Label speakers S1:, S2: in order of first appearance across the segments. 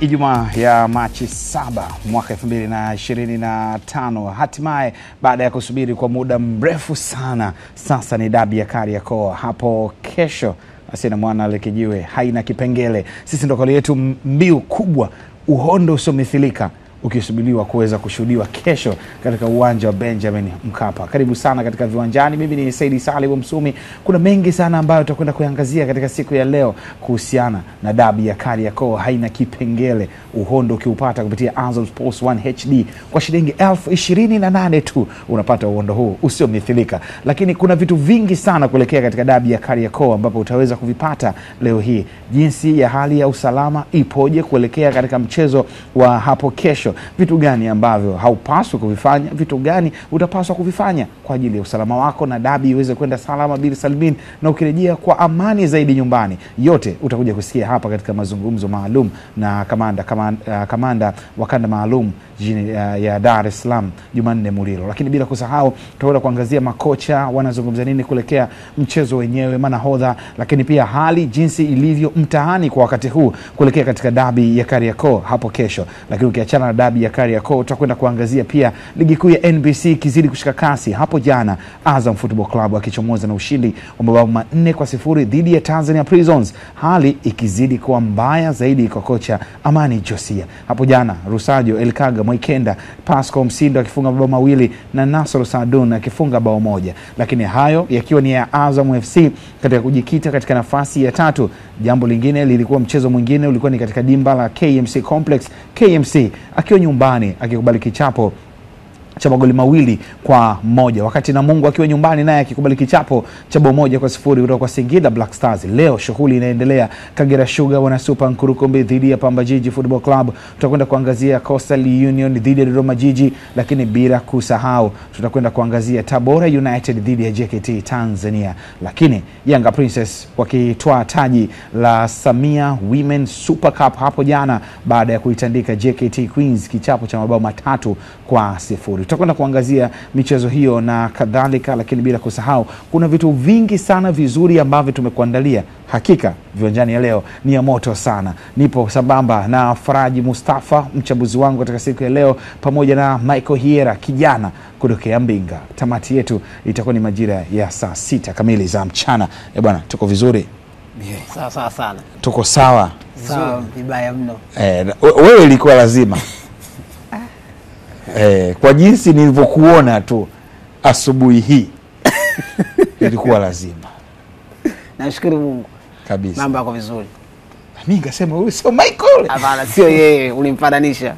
S1: Ijumaa ya Machi 7 mwaka 2025, hatimaye baada ya kusubiri kwa muda mrefu sana, sasa ni dabi ya Kariakoo hapo kesho. Asina mwana Lekijiwe haina kipengele. Sisi ndo kali yetu mbiu kubwa, uhondo usomithilika, ukisubiriwa kuweza kushuhudiwa kesho katika uwanja wa Benjamin Mkapa. Karibu sana katika Viwanjani. Mimi ni Saidi Salim Msumi. Kuna mengi sana ambayo tutakwenda kuangazia katika siku ya leo kuhusiana na dabi ya Kariakoo haina kipengele. Uhondo ukiupata kupitia Azam Sports 1 HD kwa shilingi 28,000 tu unapata uhondo huu usiomithilika. Lakini kuna vitu vingi sana kuelekea katika dabi ya Kariakoo ambapo utaweza kuvipata leo hii. Jinsi ya hali ya usalama ipoje kuelekea katika mchezo wa hapo kesho. Vitu gani ambavyo haupaswi kuvifanya, vitu gani utapaswa kuvifanya kwa ajili ya usalama wako na dabi iweze kwenda salama bil salmin na ukirejea kwa amani zaidi nyumbani. Yote utakuja kusikia hapa katika mazungumzo maalum na kamanda wa kanda maalum ya Dar es Salaam Jumanne Mulilo. Lakini bila kusahau tutakwenda kuangazia makocha wanazungumza nini kuelekea mchezo wenyewe, manahodha, lakini pia hali jinsi ilivyo mtaani kwa wakati huu kuelekea katika dabi ya Kariakoo hapo kesho. Lakini ukiachana na dabi ya Kariakoo tutakwenda kuangazia pia ligi kuu ya NBC kizidi kushika kasi. Hapo jana Azam Football Club akichomoza na ushindi wa mabao 4-0 dhidi ya Tanzania Prisons, hali ikizidi kuwa mbaya zaidi kwa kocha Amani Josia. Hapo jana Rusajo Elkaga Mwikenda Pasco Msindo akifunga mabao 2 na Nasoro Sadun akifunga bao 1. Lakini hayo yakiwa ni ya Azam FC katika kujikita katika nafasi ya 3. Jambo lingine lilikuwa mchezo mwingine ulikuwa ni katika dimba la KMC Complex, KMC akiwa nyumbani akikubali kichapo cha magoli 2-1, wakati Namungo akiwa nyumbani naye akikubali kichapo cha bao 1-0 kutoka kwa Singida Black Stars. Leo shughuli inaendelea. Kagera Sugar wana Super Nkurukumbi dhidi ya Pamba Jiji Football Club. Tutakwenda kuangazia Coastal Union dhidi ya Dodoma Jiji, lakini bila kusahau tutakwenda kuangazia Tabora United dhidi ya JKT Tanzania. Lakini Yanga Princess wakitoa taji la Samia Women Super Cup hapo jana baada ya kuitandika JKT Queens kichapo cha mabao 3-0. Tutakwenda kuangazia michezo hiyo na kadhalika, lakini bila kusahau kuna vitu vingi sana vizuri ambavyo tumekuandalia. Hakika Viwanjani ya leo ni ya moto sana. Nipo sambamba na Faraji Mustafa, mchambuzi wangu katika siku ya leo, pamoja na Michael Hiera, kijana kutokea Mbinga. Tamati yetu itakuwa ni majira ya saa 6 kamili za mchana. Bwana, tuko vizuri?
S2: Sawa sana.
S1: Tuko sawa?
S2: Sawa, vibaya mno.
S1: Wewe ilikuwa lazima kwa jinsi nilivyokuona tu asubuhi hii ilikuwa lazima.
S2: Nashukuru Mungu
S1: kabisa.
S2: Mambo yako vizuri.
S1: Mimi ngasema wewe sio Michael.
S2: Hapana, sio yeye, ulimfananisha.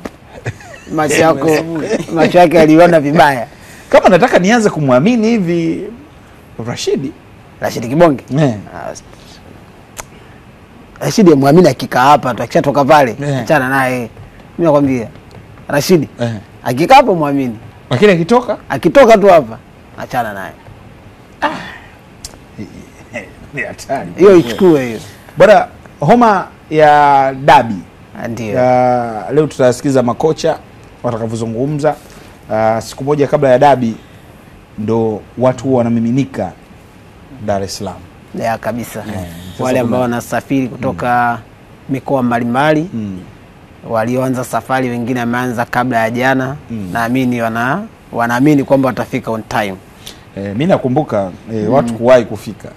S2: Macho yake aliona vibaya.
S1: Kama nataka nianze kumwamini hivi Rashidi
S2: Kibonge. Rashidi muamini akikaa hapa tu, akishatoka pale achana naye. Mimi nakwambia Rashidi akikaa hapo muamini. Lakini akitoka tu hapa achana naye.
S1: Ni hatari.
S2: Hiyo ichukue hiyo.
S1: Bwana, homa ya dabi.
S2: Ndio.
S1: Leo tutasikiza makocha watakavyozungumza. Siku moja kabla ya dabi ndo watu wanamiminika Dar es Salaam.
S2: Ya kabisa. Wale ambao wanasafiri kutoka mikoa mbalimbali. Walioanza safari wengine wameanza kabla ya jana. Naamini wanaamini kwamba watafika on time.
S1: Mimi nakumbuka watu kuwahi kufika.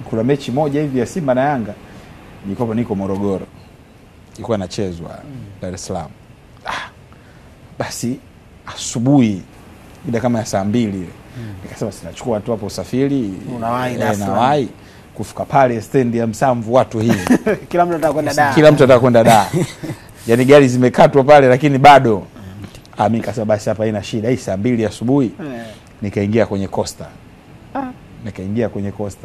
S1: Kuna mechi moja hivi ya Simba na Yanga niko Morogoro. Ilikuwa inachezwa Dar es Salaam. Basi asubuhi mida kama ya saa 2 nikasema sinachukua tu hapo usafiri,
S2: unawahi Dar es Salaam.
S1: Kufika pale stendi ya Msamvu watu hivi.
S2: Kila mtu
S1: anataka kwenda Dar. Yaani gari zimekatwa pale lakini bado mimi nikasema basi hapa haina shida. Hii saa 2 asubuhi nikaingia kwenye Costa.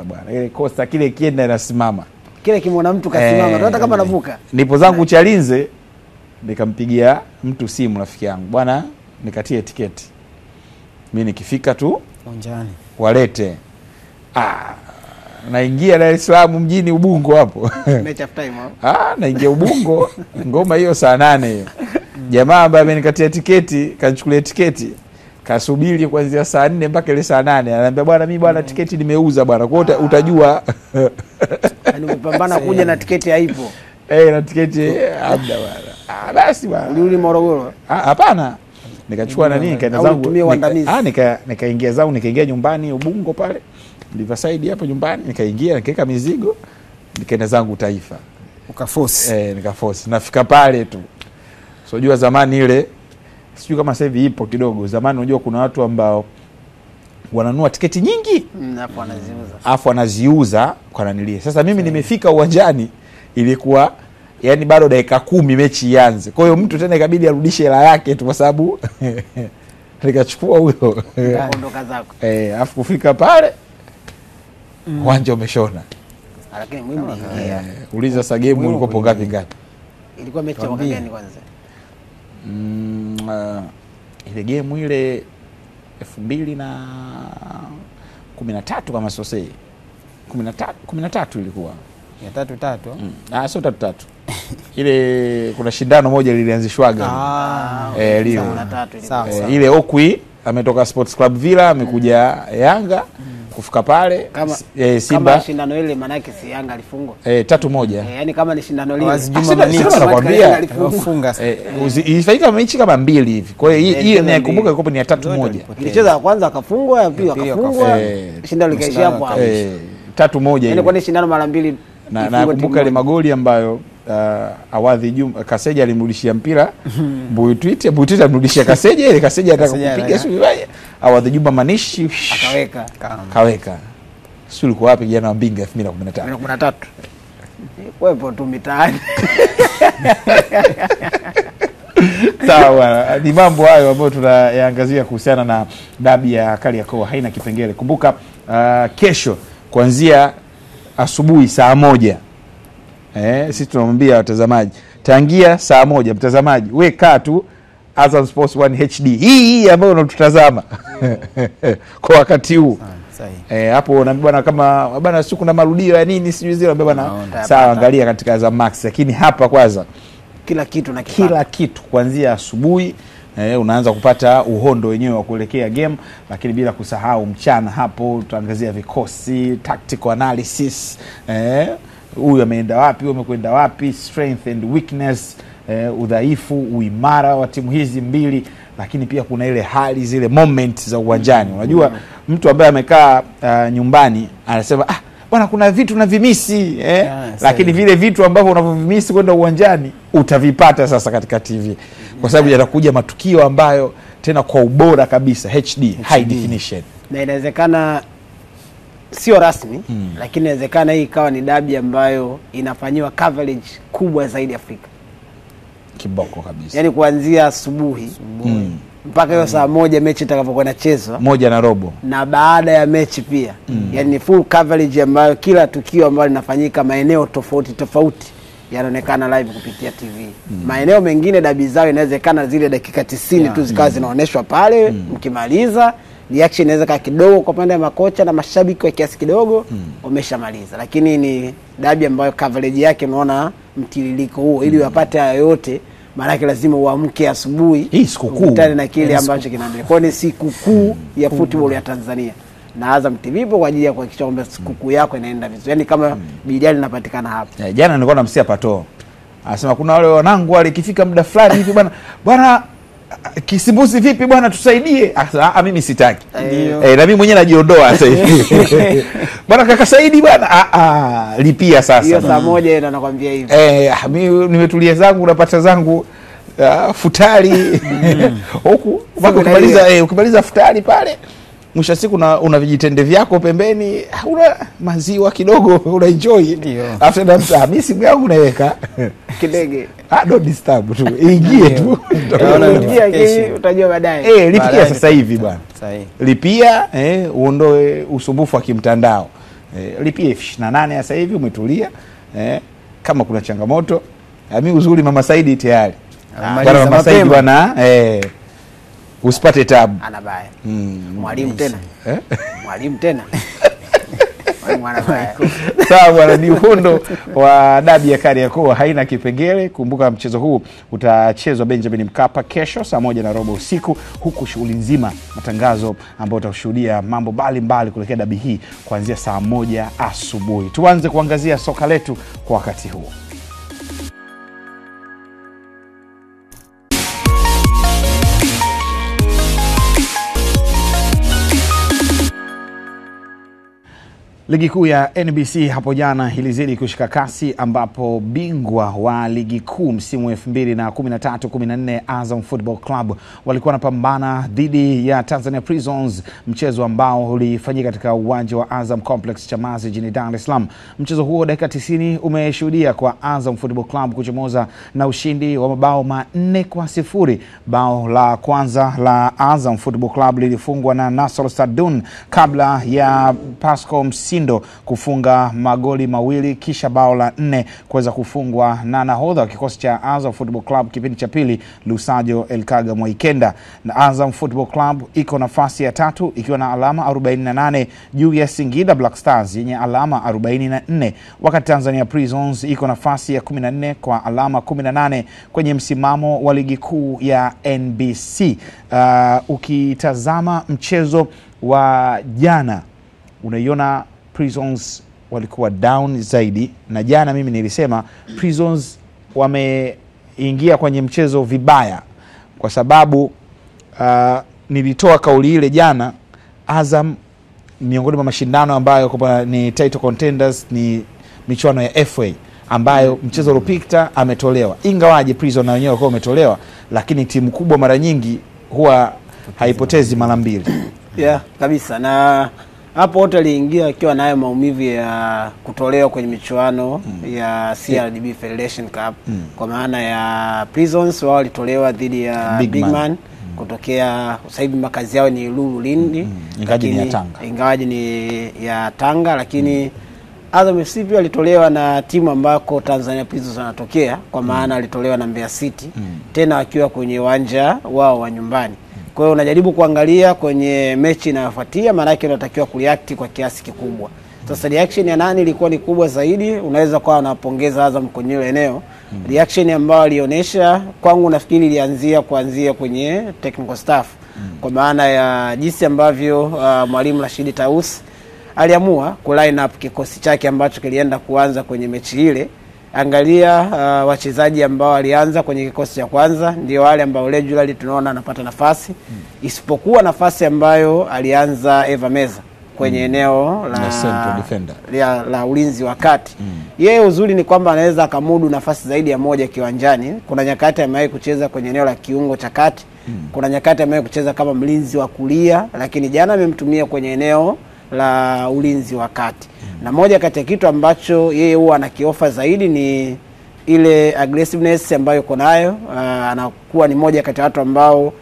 S1: Bwana. Ile Costa kile kienda inasimama.
S2: Kile kimwona mtu kasimama, hata kama anavuka.
S1: Nipo zangu Chalinze nikampigia mtu simu, rafiki yangu. Bwana, nikatie tiketi. Mimi nikifika tu
S2: uwanjani
S1: walete. Naingia Dar es Salaam mjini Ubungo hapo.
S2: Match of time hapo.
S1: Naingia Ubungo. Ngoma hiyo saa 8 hiyo. Jamaa ambaye amenikatia tiketi, kanichukulia tiketi, kasubiri kuanzia saa 4 mpaka ile saa 8. Ananiambia bwana, mimi bwana tiketi nimeuza bwana. Kwa hiyo utajua.
S2: Yaani umepambana kuja na tiketi haipo.
S1: Na tiketi hamna bwana. Basi bwana.
S2: Ulirudi Morogoro?
S1: Hapana. Nikachukua nani nikaenda zangu. Nikaingia zangu nikaingia nyumbani Ubungo pale. Riverside hapo nyumbani nikaingia nikaweka mizigo nikaenda zangu Taifa.
S2: Ukaforce?
S1: Nikaforce. Nafika pale tu. So jua zamani ile sijui kama sasa hivi ipo kidogo. Zamani unajua kuna watu ambao wananunua tiketi nyingi afu wanaziuza kwa nanilie. Sasa mimi nimefika uwanjani ilikuwa yani bado dakika 10 mechi ianze. Kwa hiyo mtu tena ikabidi arudishe hela yake tu kwa sababu nikachukua huyo.
S2: Ondoka zako.
S1: Afu kufika pale uwanja umeshona.
S2: Lakini muhimu ni
S1: uliza sasa game ulikopo ngapi?
S2: Ilikuwa mechi ya wakati gani kwanza?
S1: Ile game ile 2013 kama sosei 13 ilikuwa
S2: ya 3-3
S1: sio 3-3 ile kuna shindano moja lilianzishwaga leo ile Okwi ametoka Sports Club Villa amekuja Yanga kufika pale Simba
S2: kama shindano ile maana yake si Yanga alifungwa
S1: 3-1
S2: yani kama ni shindano lile
S1: nakwambia alifunga ilifanyika mechi kama 2 hivi. Kwa hiyo hiyo nakumbuka ilikuwa ni ya 3-1
S2: ilicheza ya kwanza akafungwa ya pili akafungwa shindano likaishia hapo
S1: 3-1
S2: yani kwa ni shindano mara 2
S1: na nakumbuka ile magoli ambayo Awadhi Juma Kaseja alimrudishia mpira Buitwite amrudishia Kaseja ile Kaseja anataka kupiga sio vibaya Awadhi Juma Manishi kaweka sio ulikuwa wapi jana wa Mbinga 2013
S2: wewe tu mitaani.
S1: Sawa, ni mambo hayo ambayo tunayaangazia kuhusiana na dabi ya Kariakoo haina kipengele. Kumbuka kesho kuanzia asubuhi saa 1 sisi tunamwambia watazamaji tangia saa 1 mtazamaji we kaa tu Azam Sports 1 HD hii ambayo unatutazama kwa wakati huu hapo na bwana kama bwana siku na marudio ya nini sijui zile bwana sawa angalia katika Azam Max, lakini hapa kwanza
S2: kila kitu
S1: kuanzia asubuhi unaanza kupata uhondo wenyewe wa kuelekea game, lakini bila kusahau mchana hapo tutaangazia vikosi, tactical analysis, huyu ameenda wapi, huyu amekwenda wapi, strength and weakness, udhaifu, uimara wa timu hizi mbili, lakini pia kuna ile hali zile moment za uwanjani. Unajua mtu ambaye amekaa nyumbani anasema bwana kuna vitu na vimisi lakini vile vitu ambavyo unavimisi kwenda uwanjani utavipata sasa katika TV kwa sababu yatakuja matukio ambayo tena kwa ubora kabisa HD high definition.
S2: Na inawezekana sio rasmi lakini inawezekana hii ikawa ni dabi ambayo inafanywa coverage kubwa zaidi Afrika.
S1: Kiboko kabisa.
S2: Yaani kuanzia asubuhi mpaka hiyo saa 1 mechi itakapokuwa inachezwa
S1: 1:15 na
S2: baada ya mechi pia yani ni full coverage ambayo kila tukio ambalo linafanyika maeneo tofauti yanaonekana live kupitia TV. Maeneo mengine dabi zao inawezekana zile dakika 90 tu zikawa zinaonyeshwa pale mkimaliza reaction inaweza kaa kidogo kwa pande ya makocha na mashabiki kwa kiasi kidogo umeshamaliza, lakini ni dabi ambayo coverage yake unaona mtiririko huo ili wapate hayo yote. Maana yake lazima uamke asubuhi
S1: hii sikukuu
S2: ukutane na kile ambacho kinaendelea. Kwa ni sikukuu ya football ya Tanzania na Azam TV ipo kwa ajili ya kuhakikisha kwamba sikukuu yako inaenda vizuri, yani kama bidii inapatikana hapa.
S1: Jana nilikuwa namsia Pato anasema kuna wale wanangu wale ikifika muda fulani hivi bwana Kisimbuzi vipi bwana tusaidie. Mimi sitaki. Na mimi mwenyewe najiondoa sasa hivi. Bwana kaka Saidi bwana lipia sasa.
S2: Hiyo saa 1 ndo nakwambia hivi.
S1: Mimi nimetulia zangu napata zangu futari huku ukimaliza futari pale mwisho siku una vijitende vyako pembeni, una maziwa kidogo una enjoy. After that mimi simu yangu naweka
S2: kidege.
S1: Don't disturb tu. Ingie tu.
S2: Utajua baadaye.
S1: Lipia sasa hivi bwana. Lipia uondoe usumbufu wa kimtandao. Lipia 28 sasa hivi umetulia. Kama kuna changamoto, mimi uzuri Mama Saidi tayari. Bwana Mama Saidi bwana usipate tabu.
S2: Anabaya. Mwalimu tena. Mwalimu tena.
S1: Sawa bwana, ni uhondo wa dabi ya Kariakoo haina kipengele. Kumbuka mchezo huu utachezwa Benjamin Mkapa kesho saa 1:15 usiku, huku shughuli nzima matangazo ambayo utashuhudia mambo mbalimbali kuelekea dabi hii kuanzia saa 1 asubuhi. Tuanze kuangazia soka letu kwa wakati huu. Ligi kuu ya NBC hapo jana ilizidi kushika kasi ambapo bingwa wa ligi kuu msimu 2013-14 Azam Football Club walikuwa wanapambana dhidi ya Tanzania Prisons, mchezo ambao ulifanyika katika uwanja wa Azam Complex Chamazi jijini Dar es Salaam. Mchezo huo dakika 90 umeshuhudia kwa Azam Football Club kuchomoza na ushindi wa mabao 4-0. Bao la kwanza la Azam Football Club lilifungwa na Nasr Sadoun kabla ya Pascal Msindo kufunga magoli mawili, kisha bao la 4 kuweza kufungwa na nahodha wa kikosi cha Azam Football Club kipindi cha pili, Lusajo Elkaga Mwaikenda. Na Azam Football Club iko nafasi ya 3 ikiwa na alama 48 juu ya Singida Black Stars yenye alama 44, wakati Tanzania Prisons iko nafasi ya 14 kwa alama 18 kwenye msimamo wa ligi kuu ya NBC. Ukitazama mchezo wa jana unaiona Prisons walikuwa down zaidi, na jana mimi nilisema Prisons wameingia kwenye mchezo vibaya kwa sababu nilitoa kauli ile jana. Azam miongoni mwa mashindano ambayo kwa ni title contenders, ni michuano ya FA ambayo mchezo uliopita ametolewa, ingawaje Prison na wenyewe wako wametolewa, lakini timu kubwa mara nyingi huwa haipotezi mara mbili.
S2: Yeah, kabisa. Na hapo wote aliingia akiwa nayo maumivu ya kutolewa kwenye michuano ya CRDB Federation Cup. Kwa maana ya Prisons wao walitolewa dhidi ya Big Man. Kutokea sasa hivi makazi yao ni Lulu Lindi, ingawaje ni ya Tanga, lakini Azam FC pia alitolewa na timu ambako Tanzania Prisons wanatokea, kwa maana alitolewa na Mbeya City, tena wakiwa kwenye uwanja wao wa nyumbani. Kwa hiyo unajaribu kuangalia kwenye mechi inayofuatia, maana yake unatakiwa kureact kwa kiasi kikubwa. Sasa reaction ya nani ilikuwa ni kubwa zaidi? Unaweza kwa unapongeza Azam kwenye ile eneo. Reaction ambayo alionyesha kwangu nafikiri ilianzia kuanzia kwenye technical staff, kwa maana ya jinsi ambavyo mwalimu Rashid Taus aliamua ku line up kikosi chake ambacho kilienda kuanza kwenye mechi ile. Angalia wachezaji ambao alianza kwenye kikosi cha kwanza ndio wale ambao regularly tunaona anapata nafasi, isipokuwa nafasi ambayo alianza Eva Meza kwenye eneo la ulinzi wa kati. Yeye uzuri ni kwamba anaweza akamudu nafasi zaidi ya moja kiwanjani. Kuna nyakati amewahi kucheza kwenye eneo la kiungo cha kati, kuna nyakati amewahi kucheza kama mlinzi wa kulia, lakini jana amemtumia kwenye eneo la ulinzi wa kati. Na moja kati ya kitu ambacho yeye huwa anakiofa zaidi ni ile aggressiveness ambayo yuko nayo. Anakuwa ni moja kati ya watu ambao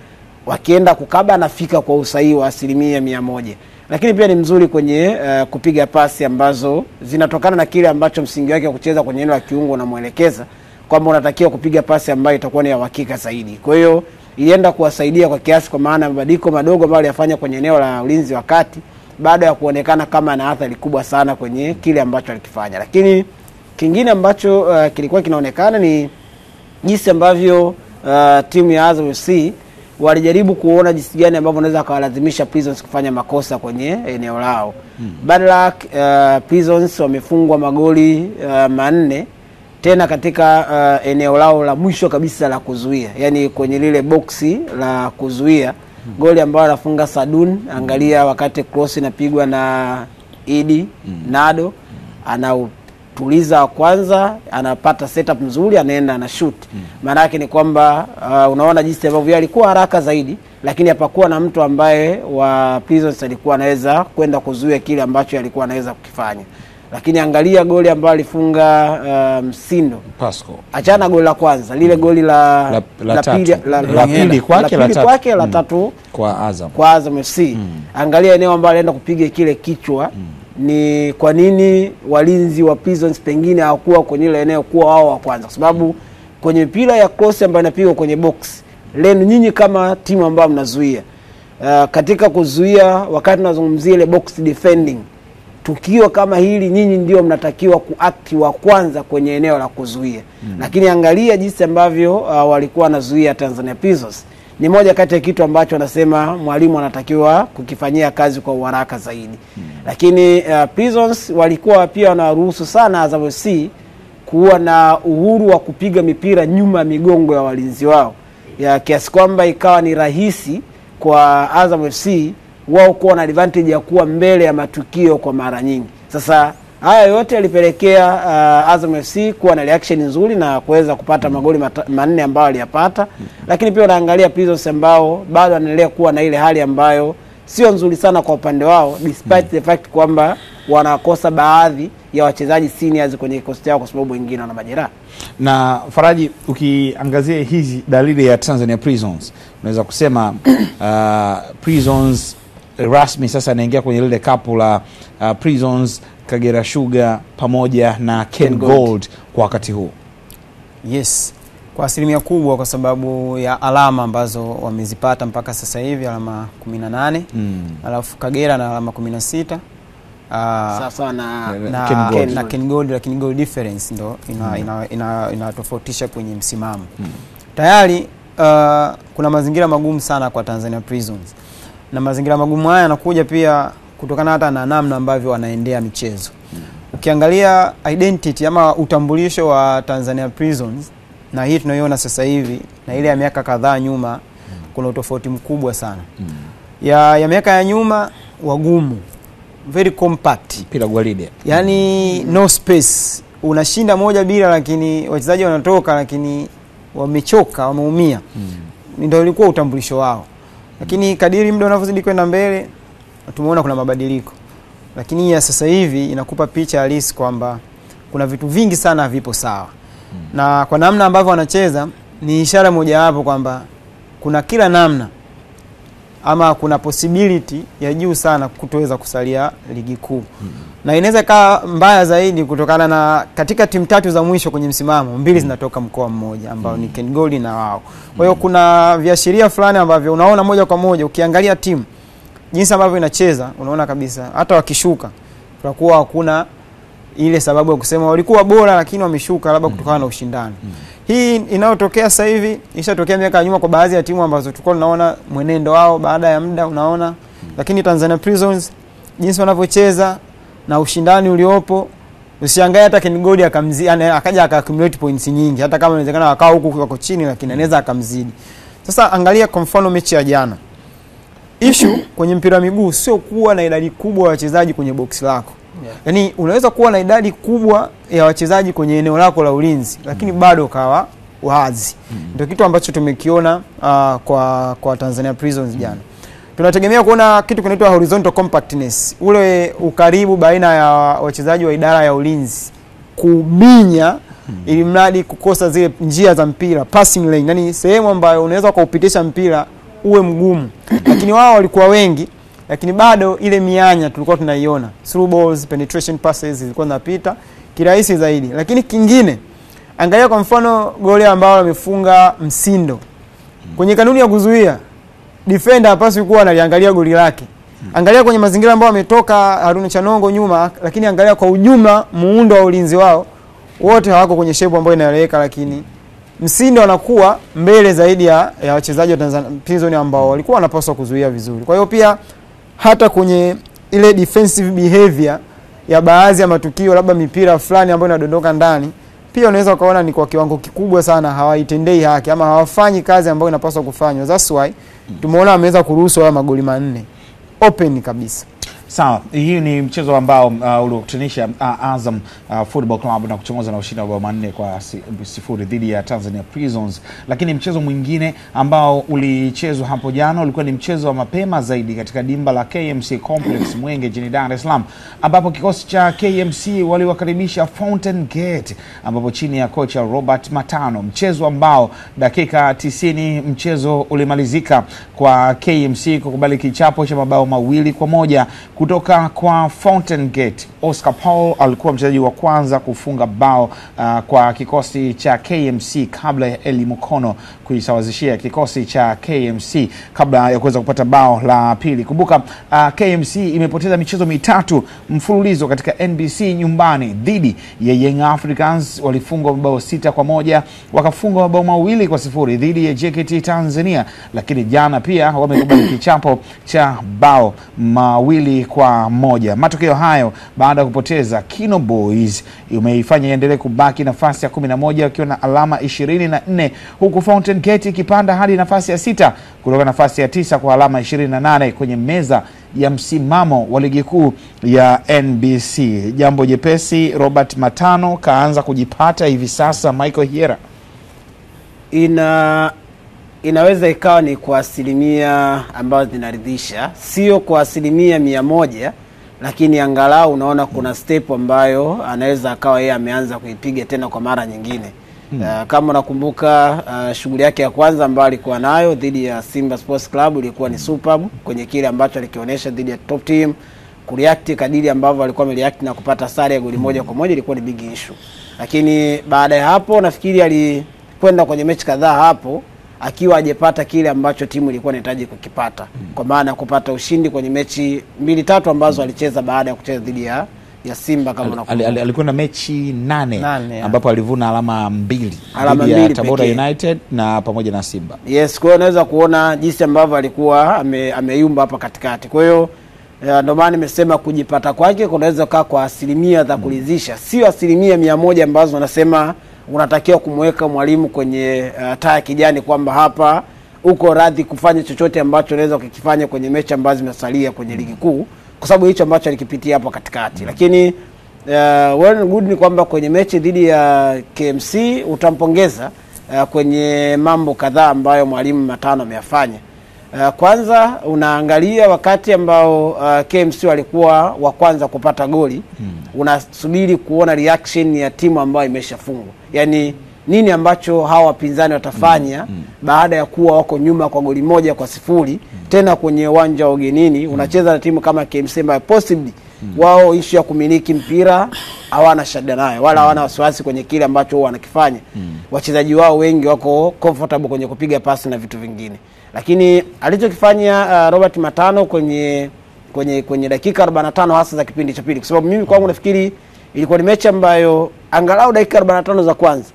S2: wakienda kukaba anafika kwa usahihi wa 100%. Lakini pia ni mzuri kwenye kupiga pasi ambazo zinatokana na kile ambacho msingi wake wa kucheza kwenye eneo la kiungo unamuelekeza kwamba unatakiwa kupiga pasi ambayo itakuwa ni ya uhakika zaidi. Kwa hiyo ilienda kuwasaidia kwa kiasi, kwa maana mabadiliko madogo ambayo aliyafanya kwenye eneo la ulinzi wa kati baada ya kuonekana kama na athari kubwa sana kwenye kile ambacho alikifanya. Lakini kingine ambacho kilikuwa kinaonekana ni jinsi ambavyo timu ya Azam FC walijaribu kuona jinsi gani ambavyo wanaweza kawalazimisha Prisons kufanya makosa kwenye eneo lao. Bad luck, Prisons wamefungwa magoli 4 tena katika eneo lao la mwisho kabisa la kuzuia, yani kwenye lile boxi la kuzuia. Goli ambayo anafunga Sadun, angalia wakati cross inapigwa na Idi Nado, anautuliza wa kwanza, anapata setup nzuri, anaenda na shoot. Maana yake ni kwamba unaona jinsi ambavyo alikuwa haraka zaidi, lakini hapakuwa na mtu ambaye wa Prisons alikuwa anaweza kwenda kuzuia kile ambacho alikuwa anaweza kukifanya. Lakini angalia goli ambalo alifunga Msindo Pascal. Achana goli la kwanza, lile goli la pili kwake, la tatu kwa Azam FC. Angalia eneo ambalo alienda kupiga kile kichwa. Ni kwa nini walinzi wa Prisons pengine hawakuwa kwenye ile eneo kuwa wao wa kwanza? Kwa sababu kwenye mpira ya cross ambayo inapigwa kwenye box, lenu nyinyi kama timu ambayo mnazuia, katika kuzuia wakati tunazungumzia ile box defending, tukio kama hili nyinyi ndio mnatakiwa kuact wa kwanza kwenye eneo la kuzuia. Lakini angalia jinsi ambavyo walikuwa wanazuia Tanzania Prisons. Ni moja kati ya kitu ambacho anasema mwalimu anatakiwa kukifanyia kazi kwa haraka zaidi. Lakini Prisons walikuwa pia wanaruhusu sana Azam FC kuwa na uhuru wa kupiga mipira nyuma migongo ya walinzi wao, ya kiasi kwamba ikawa ni rahisi kwa Azam FC wao kuwa na advantage ya kuwa mbele ya matukio kwa mara nyingi. Sasa haya yote yalipelekea Azam FC kuwa na reaction nzuri na kuweza kupata magoli 4 ambayo aliyapata. Lakini pia unaangalia Prisons ambao bado wanaendelea kuwa na ile hali ambayo sio nzuri sana kwa upande wao, despite the fact kwamba wanakosa baadhi ya wachezaji seniors kwenye kikosi chao kwa sababu wengine wana majeraha.
S1: Na Faraji, ukiangazia hizi dalili ya Tanzania Prisons, unaweza kusema Prisons rasmi sasa anaingia kwenye lile kapu la Prisons, Kagera Sugar pamoja na Ken Gold kwa wakati huu.
S3: Yes, kwa asilimia kubwa, kwa sababu ya alama ambazo wamezipata mpaka sasa hivi, alama 18. Alafu Kagera na alama 16.
S2: Sasa
S3: na Ken Gold, lakini goal difference ndo inatofautisha kwenye msimamo. Tayari kuna mazingira magumu sana kwa Tanzania Prisons. Na mazingira magumu haya yanakuja pia kutokana hata na namna ambavyo wanaendea michezo. Ukiangalia identity ama utambulisho wa Tanzania Prisons na hii tunayoona sasa hivi na ile ya miaka kadhaa nyuma, kuna utofauti mkubwa sana. Ya miaka ya nyuma wagumu, very compact,
S1: mpira gwaride,
S3: yani no space, unashinda moja bila lakini wachezaji wanatoka lakini wamechoka, wameumia. Ndio ilikuwa utambulisho wao. Lakini kadiri muda unavyozidi kwenda mbele tumeona kuna mabadiliko. Lakini ya sasa hivi inakupa picha halisi kwamba kuna vitu vingi sana vipo sawa. Na kwa namna ambavyo wanacheza ni ishara moja hapo kwamba kuna kila namna ama kuna possibility ya juu sana kutoweza kusalia ligi kuu. Na inaweza kaa mbaya zaidi kutokana na katika timu 3 za mwisho kwenye msimamo 2 zinatoka mkoa mmoja ambao ni Ken Gold na wao. Kwa hiyo kuna viashiria fulani ambavyo unaona moja kwa moja ukiangalia timu jinsi ambavyo inacheza, unaona kabisa hata wakishuka tutakuwa hakuna ile sababu ya kusema walikuwa bora lakini wameshuka labda kutokana na ushindani. Hii inayotokea sasa hivi ishatokea miaka nyuma kwa baadhi ya timu ambazo tulikuwa tunaona mwenendo wao baada ya muda unaona. Lakini Tanzania Prisons jinsi wanavyocheza na ushindani uliopo, usishangae hata Ken Gold akaja accumulate points nyingi, hata kama inawezekana wakao huku wako chini lakini anaweza akamzidi. Sasa angalia kwa mfano mechi ya jana. Issue kwenye mpira miguu sio kuwa na idadi kubwa ya wachezaji kwenye box lako. Yaani unaweza kuwa na idadi kubwa ya wachezaji kwenye eneo lako la ulinzi lakini bado kawa wazi. Ndio kitu ambacho tumekiona kwa Tanzania Prisons jana. Tunategemea kuona kitu kinaitwa horizontal compactness, ule ukaribu baina ya wachezaji wa idara ya ulinzi kubinya ili mradi kukosa zile njia za mpira, passing lane, yani sehemu ambayo unaweza kuupitisha mpira uwe mgumu. Lakini wao walikuwa wengi lakini bado ile mianya tulikuwa tunaiona, through balls, penetration passes zilikuwa zinapita kirahisi zaidi. Lakini kingine, angalia kwa mfano goli ambao wamefunga Msindo. Kwenye kanuni ya kuzuia, defender hapaswi kuwa analiangalia goli lake. Angalia kwenye mazingira ambao wametoka Haruna Chanongo nyuma, lakini angalia kwa ujumla muundo wa ulinzi wao wote hawako kwenye shape ambayo inaeleweka, lakini Msindo anakuwa mbele zaidi ya wachezaji wa Tanzania Prison ambao walikuwa wanapaswa kuzuia vizuri. Kwa hiyo pia hata kwenye ile defensive behavior ya baadhi ya matukio, labda mipira fulani ambayo inadondoka ndani, pia unaweza kuona ni kwa kiwango kikubwa sana hawaitendei haki ama hawafanyi kazi ambayo inapaswa kufanywa. That's why tumeona ameweza kuruhusu haya magoli 4 open kabisa.
S1: Sawa, hii ni mchezo ambao uliokutanisha Azam Football Club na kuchomoza na ushindi wa 4 kwa 0 dhidi ya Tanzania Prisons. Lakini mchezo mwingine ambao ulichezwa hapo jana ulikuwa ni mchezo wa mapema zaidi katika dimba la KMC Complex Mwenge jijini Dar es Salaam, ambapo kikosi cha KMC waliwakaribisha Fountain Gate ambapo chini ya kocha Robert Matano, mchezo ambao dakika 90 mchezo ulimalizika kwa KMC kukubali kichapo cha mabao 2-1 kutoka kwa Fountain Gate. Oscar Paul alikuwa mchezaji wa kwanza kufunga bao kwa kikosi cha KMC kabla ya Eli Mukono kuisawazishia kikosi cha KMC kabla ya kuweza kupata bao la pili. Kumbuka KMC imepoteza michezo 3 mfululizo katika NBC nyumbani dhidi ya Young Africans, walifungwa mabao 6-1, wakafungwa mabao 2-0 dhidi ya JKT Tanzania, lakini jana pia wamekubali kichapo cha bao 2-1. Matokeo hayo baada ya kupoteza, Kino Boys imeifanya iendelee kubaki nafasi ya 11 wakiwa na alama 24, huku Fountain Gate ikipanda hadi nafasi ya 6 kutoka nafasi ya 9 kwa alama 28 kwenye meza ya msimamo wa ligi kuu ya NBC. Jambo jepesi, Robert Matano kaanza kujipata hivi sasa. Michael Hiera,
S2: inaweza ikawa ni kwa asilimia ambazo zinaridhisha, sio kwa asilimia 100, lakini angalau unaona kuna step ambayo anaweza akawa yeye ameanza kuipiga tena kwa mara nyingine. Kama unakumbuka shughuli yake ya kwanza ambayo alikuwa nayo dhidi ya Simba Sports Club ilikuwa ni superb kwenye kile ambacho alikionyesha dhidi ya top team. Kureact kadiri ambavyo alikuwa amereact na kupata sare ya goli 1-1 ilikuwa ni big issue. Lakini baada ya hapo nafikiri alikwenda kwenye mechi kadhaa hapo akiwa hajapata kile ambacho timu ilikuwa inahitaji kukipata. Kwa maana kupata ushindi kwenye mechi 2-3 ambazo alicheza baada ya kucheza dhidi ya Simba. Kama
S1: alikuwa na mechi 8 ambapo alivuna alama 2 dhidi ya Tabora United na pamoja na Simba.
S2: Yes, kwa hiyo unaweza kuona jinsi ambavyo alikuwa ameyumba hapa katikati. Kwa hiyo ndio maana nimesema kujipata kwake kunaweza kaa kwa asilimia za kuridhisha, sio asilimia 100 ambazo unasema unatakiwa kumweka mwalimu kwenye taa kijani kwamba hapa uko radhi kufanya chochote ambacho unaweza kukifanya kwenye mechi ambazo zimesalia kwenye ligi kuu, kwa sababu hicho ambacho alikipitia hapo katikati. Lakini well good ni kwamba kwenye mechi dhidi ya KMC utampongeza kwenye mambo kadhaa ambayo mwalimu Matano ameyafanya. Kwanza unaangalia wakati ambao KMC walikuwa wa kwanza kupata goli, unasubiri kuona reaction ya timu ambayo imeshafungwa. Yaani nini ambacho hawa wapinzani watafanya baada ya kuwa wako nyuma kwa goli 1-0 tena kwenye uwanja wa ugenini. Unacheza na timu kama KMC ambayo possibly wao issue ya kumiliki mpira hawana shida nayo, wala hawana wasiwasi kwenye kile ambacho wanakifanya. Wachezaji wao wengi wako comfortable kwenye kupiga pasi na vitu vingine. Lakini alichokifanya Robert Matano kwenye dakika 45 hasa za kipindi cha pili, kwa sababu mimi kwangu nafikiri ilikuwa ni mechi ambayo angalau dakika 45 za kwanza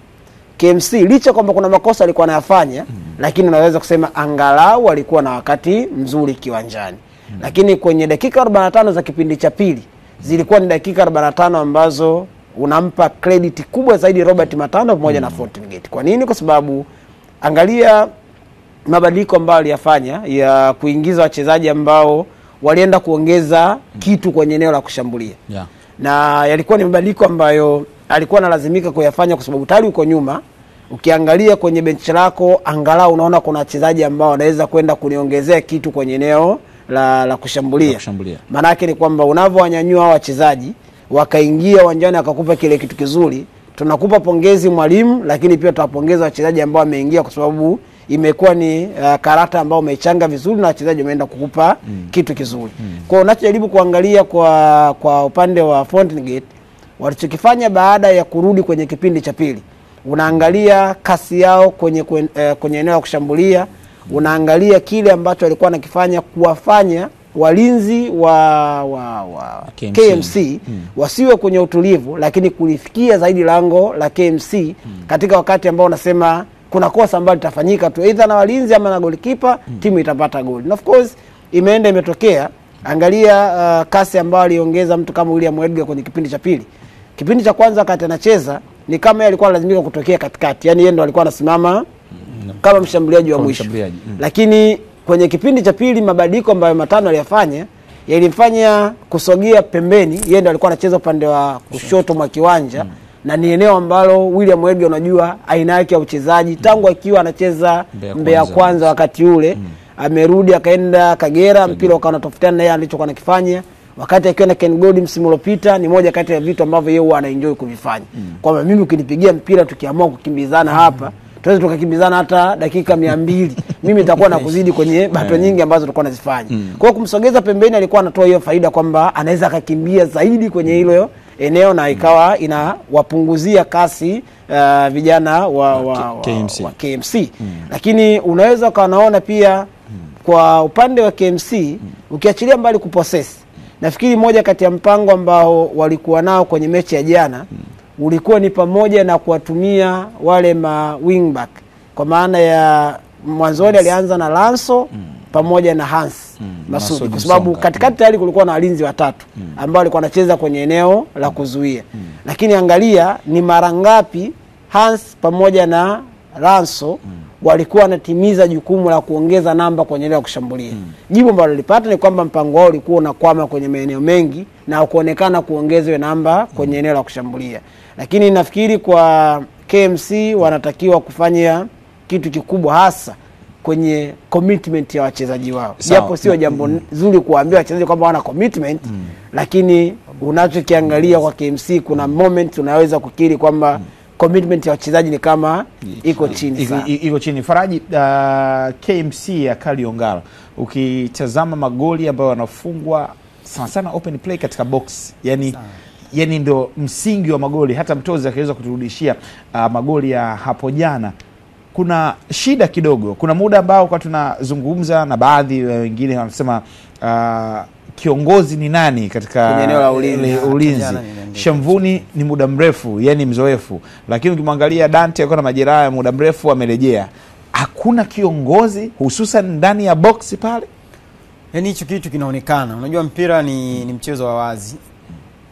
S2: KMC licha kwamba kuna makosa alikuwa anayafanya, lakini unaweza kusema angalau alikuwa na wakati mzuri kiwanjani. Lakini kwenye dakika 45 za kipindi cha pili zilikuwa ni dakika 45 ambazo unampa credit kubwa zaidi Robert Matano pamoja na Fountain Gate. Kwa nini? Kwa sababu angalia mabadiliko ambayo aliyafanya ya kuingiza wachezaji ambao walienda kuongeza kitu kwenye eneo la kushambulia. Na yalikuwa ni mabadiliko ambayo alikuwa analazimika kuyafanya kwa sababu tayari uko nyuma. Ukiangalia kwenye benchi lako angalau unaona kuna wachezaji ambao wanaweza kwenda kuniongezea kitu kwenye eneo la kushambulia. Maana yake ni kwamba unavyoanyanyua wachezaji wakaingia uwanjani akakupa kile kitu kizuri, tunakupa pongezi mwalimu, lakini pia tutawapongeza wachezaji ambao wameingia kwa sababu imekuwa ni karata ambao umechanga vizuri na wachezaji wameenda kukupa kitu kizuri. Kwa hiyo unachojaribu kuangalia kwa upande wa Fountain Gate walichokifanya baada ya kurudi kwenye kipindi cha pili, unaangalia kasi yao kwenye eneo la kushambulia, unaangalia kile ambacho walikuwa wanakifanya kuwafanya walinzi wa KMC wasiwe kwenye utulivu, lakini kulifikia zaidi lango la KMC katika wakati ambao unasema kuna kosa ambalo litafanyika tu either na walinzi ama na goalkeeper, timu itapata goli. And of course imetokea. Angalia kasi ambayo aliongeza mtu kama William Edgar kwenye kipindi cha pili. Kipindi cha kwanza wakati anacheza ni kama yeye alikuwa lazimika kutokea katikati, yani yeye ndo alikuwa anasimama kama mshambuliaji wa mwisho. Lakini kwenye kipindi cha pili mabadiliko ambayo Matano aliyafanya yalimfanya kusogea pembeni, yeye ndo alikuwa anacheza upande wa kushoto mwa kiwanja. Na ni eneo ambalo William Edgar unajua aina yake ya uchezaji tangu akiwa anacheza Mbeya Kwanza wakati ule, amerudi akaenda Kagera, mpira ukawa unatofutana na yeye alichokuwa anakifanya. Wakati akiwa na Ken Gold msimu uliopita ni moja kati ya vitu ambavyo yeye huwa anaenjoy kuvifanya. Kwamba mimi ukinipigia mpira tukiamua kukimbizana hapa, tuweze tukakimbizana hata dakika 200, mimi nitakuwa nakuzidi kwenye bato nyingi ambazo tulikuwa tunazifanya. Kwa hiyo kumsogeza pembeni alikuwa anatoa hiyo faida kwamba anaweza akakimbia zaidi kwenye hilo eneo na ikawa inawapunguzia kasi vijana wa KMC. Lakini unaweza kanaona pia kwa upande wa KMC ukiachilia mbali kupossess, nafikiri moja kati ya mpango ambao walikuwa nao kwenye mechi ya jana ulikuwa ni pamoja na kuwatumia wale ma wingback, kwa maana ya mwanzoni alianza na Lanso pamoja na Hans Masudi, kwa sababu katikati tayari kulikuwa na walinzi watatu ambao walikuwa wanacheza kwenye eneo la kuzuia. Lakini angalia ni mara ngapi Hans pamoja na Lanso walikuwa wanatimiza jukumu la kuongeza namba kwenye eneo la kushambulia. Jibu ambalo lilipata ni kwamba mpango wao ulikuwa unakwama kwenye maeneo mengi na kuonekana kuongezwe namba kwenye eneo la kushambulia. Lakini nafikiri kwa KMC wanatakiwa kufanya kitu kikubwa, hasa kwenye commitment ya wachezaji wao. Japo sio jambo zuri kuambia wachezaji kwamba wana commitment, lakini unachokiangalia kwa KMC kuna moment unaweza kukiri kwamba commitment ya wachezaji ni kama iko chini sana.
S1: Iko chini. Faraji, KMC ya Kali Ongala, ukitazama magoli ambayo wanafungwa sana open play katika box, yani ndo msingi wa magoli. Hata mtozi akiweza kuturudishia magoli ya hapo jana, kuna shida kidogo. Kuna muda ambao kwa tunazungumza na baadhi wengine wanasema kiongozi ni nani katika
S2: eneo la
S1: ulinzi. Shamvuni ni muda mrefu, yani mzoefu, lakini ukimwangalia Dante alikuwa na majeraha ya muda mrefu, amerejea. Hakuna kiongozi hususan ndani ya box pale.
S3: Yani hicho kitu kinaonekana. Unajua mpira ni mchezo wa wazi.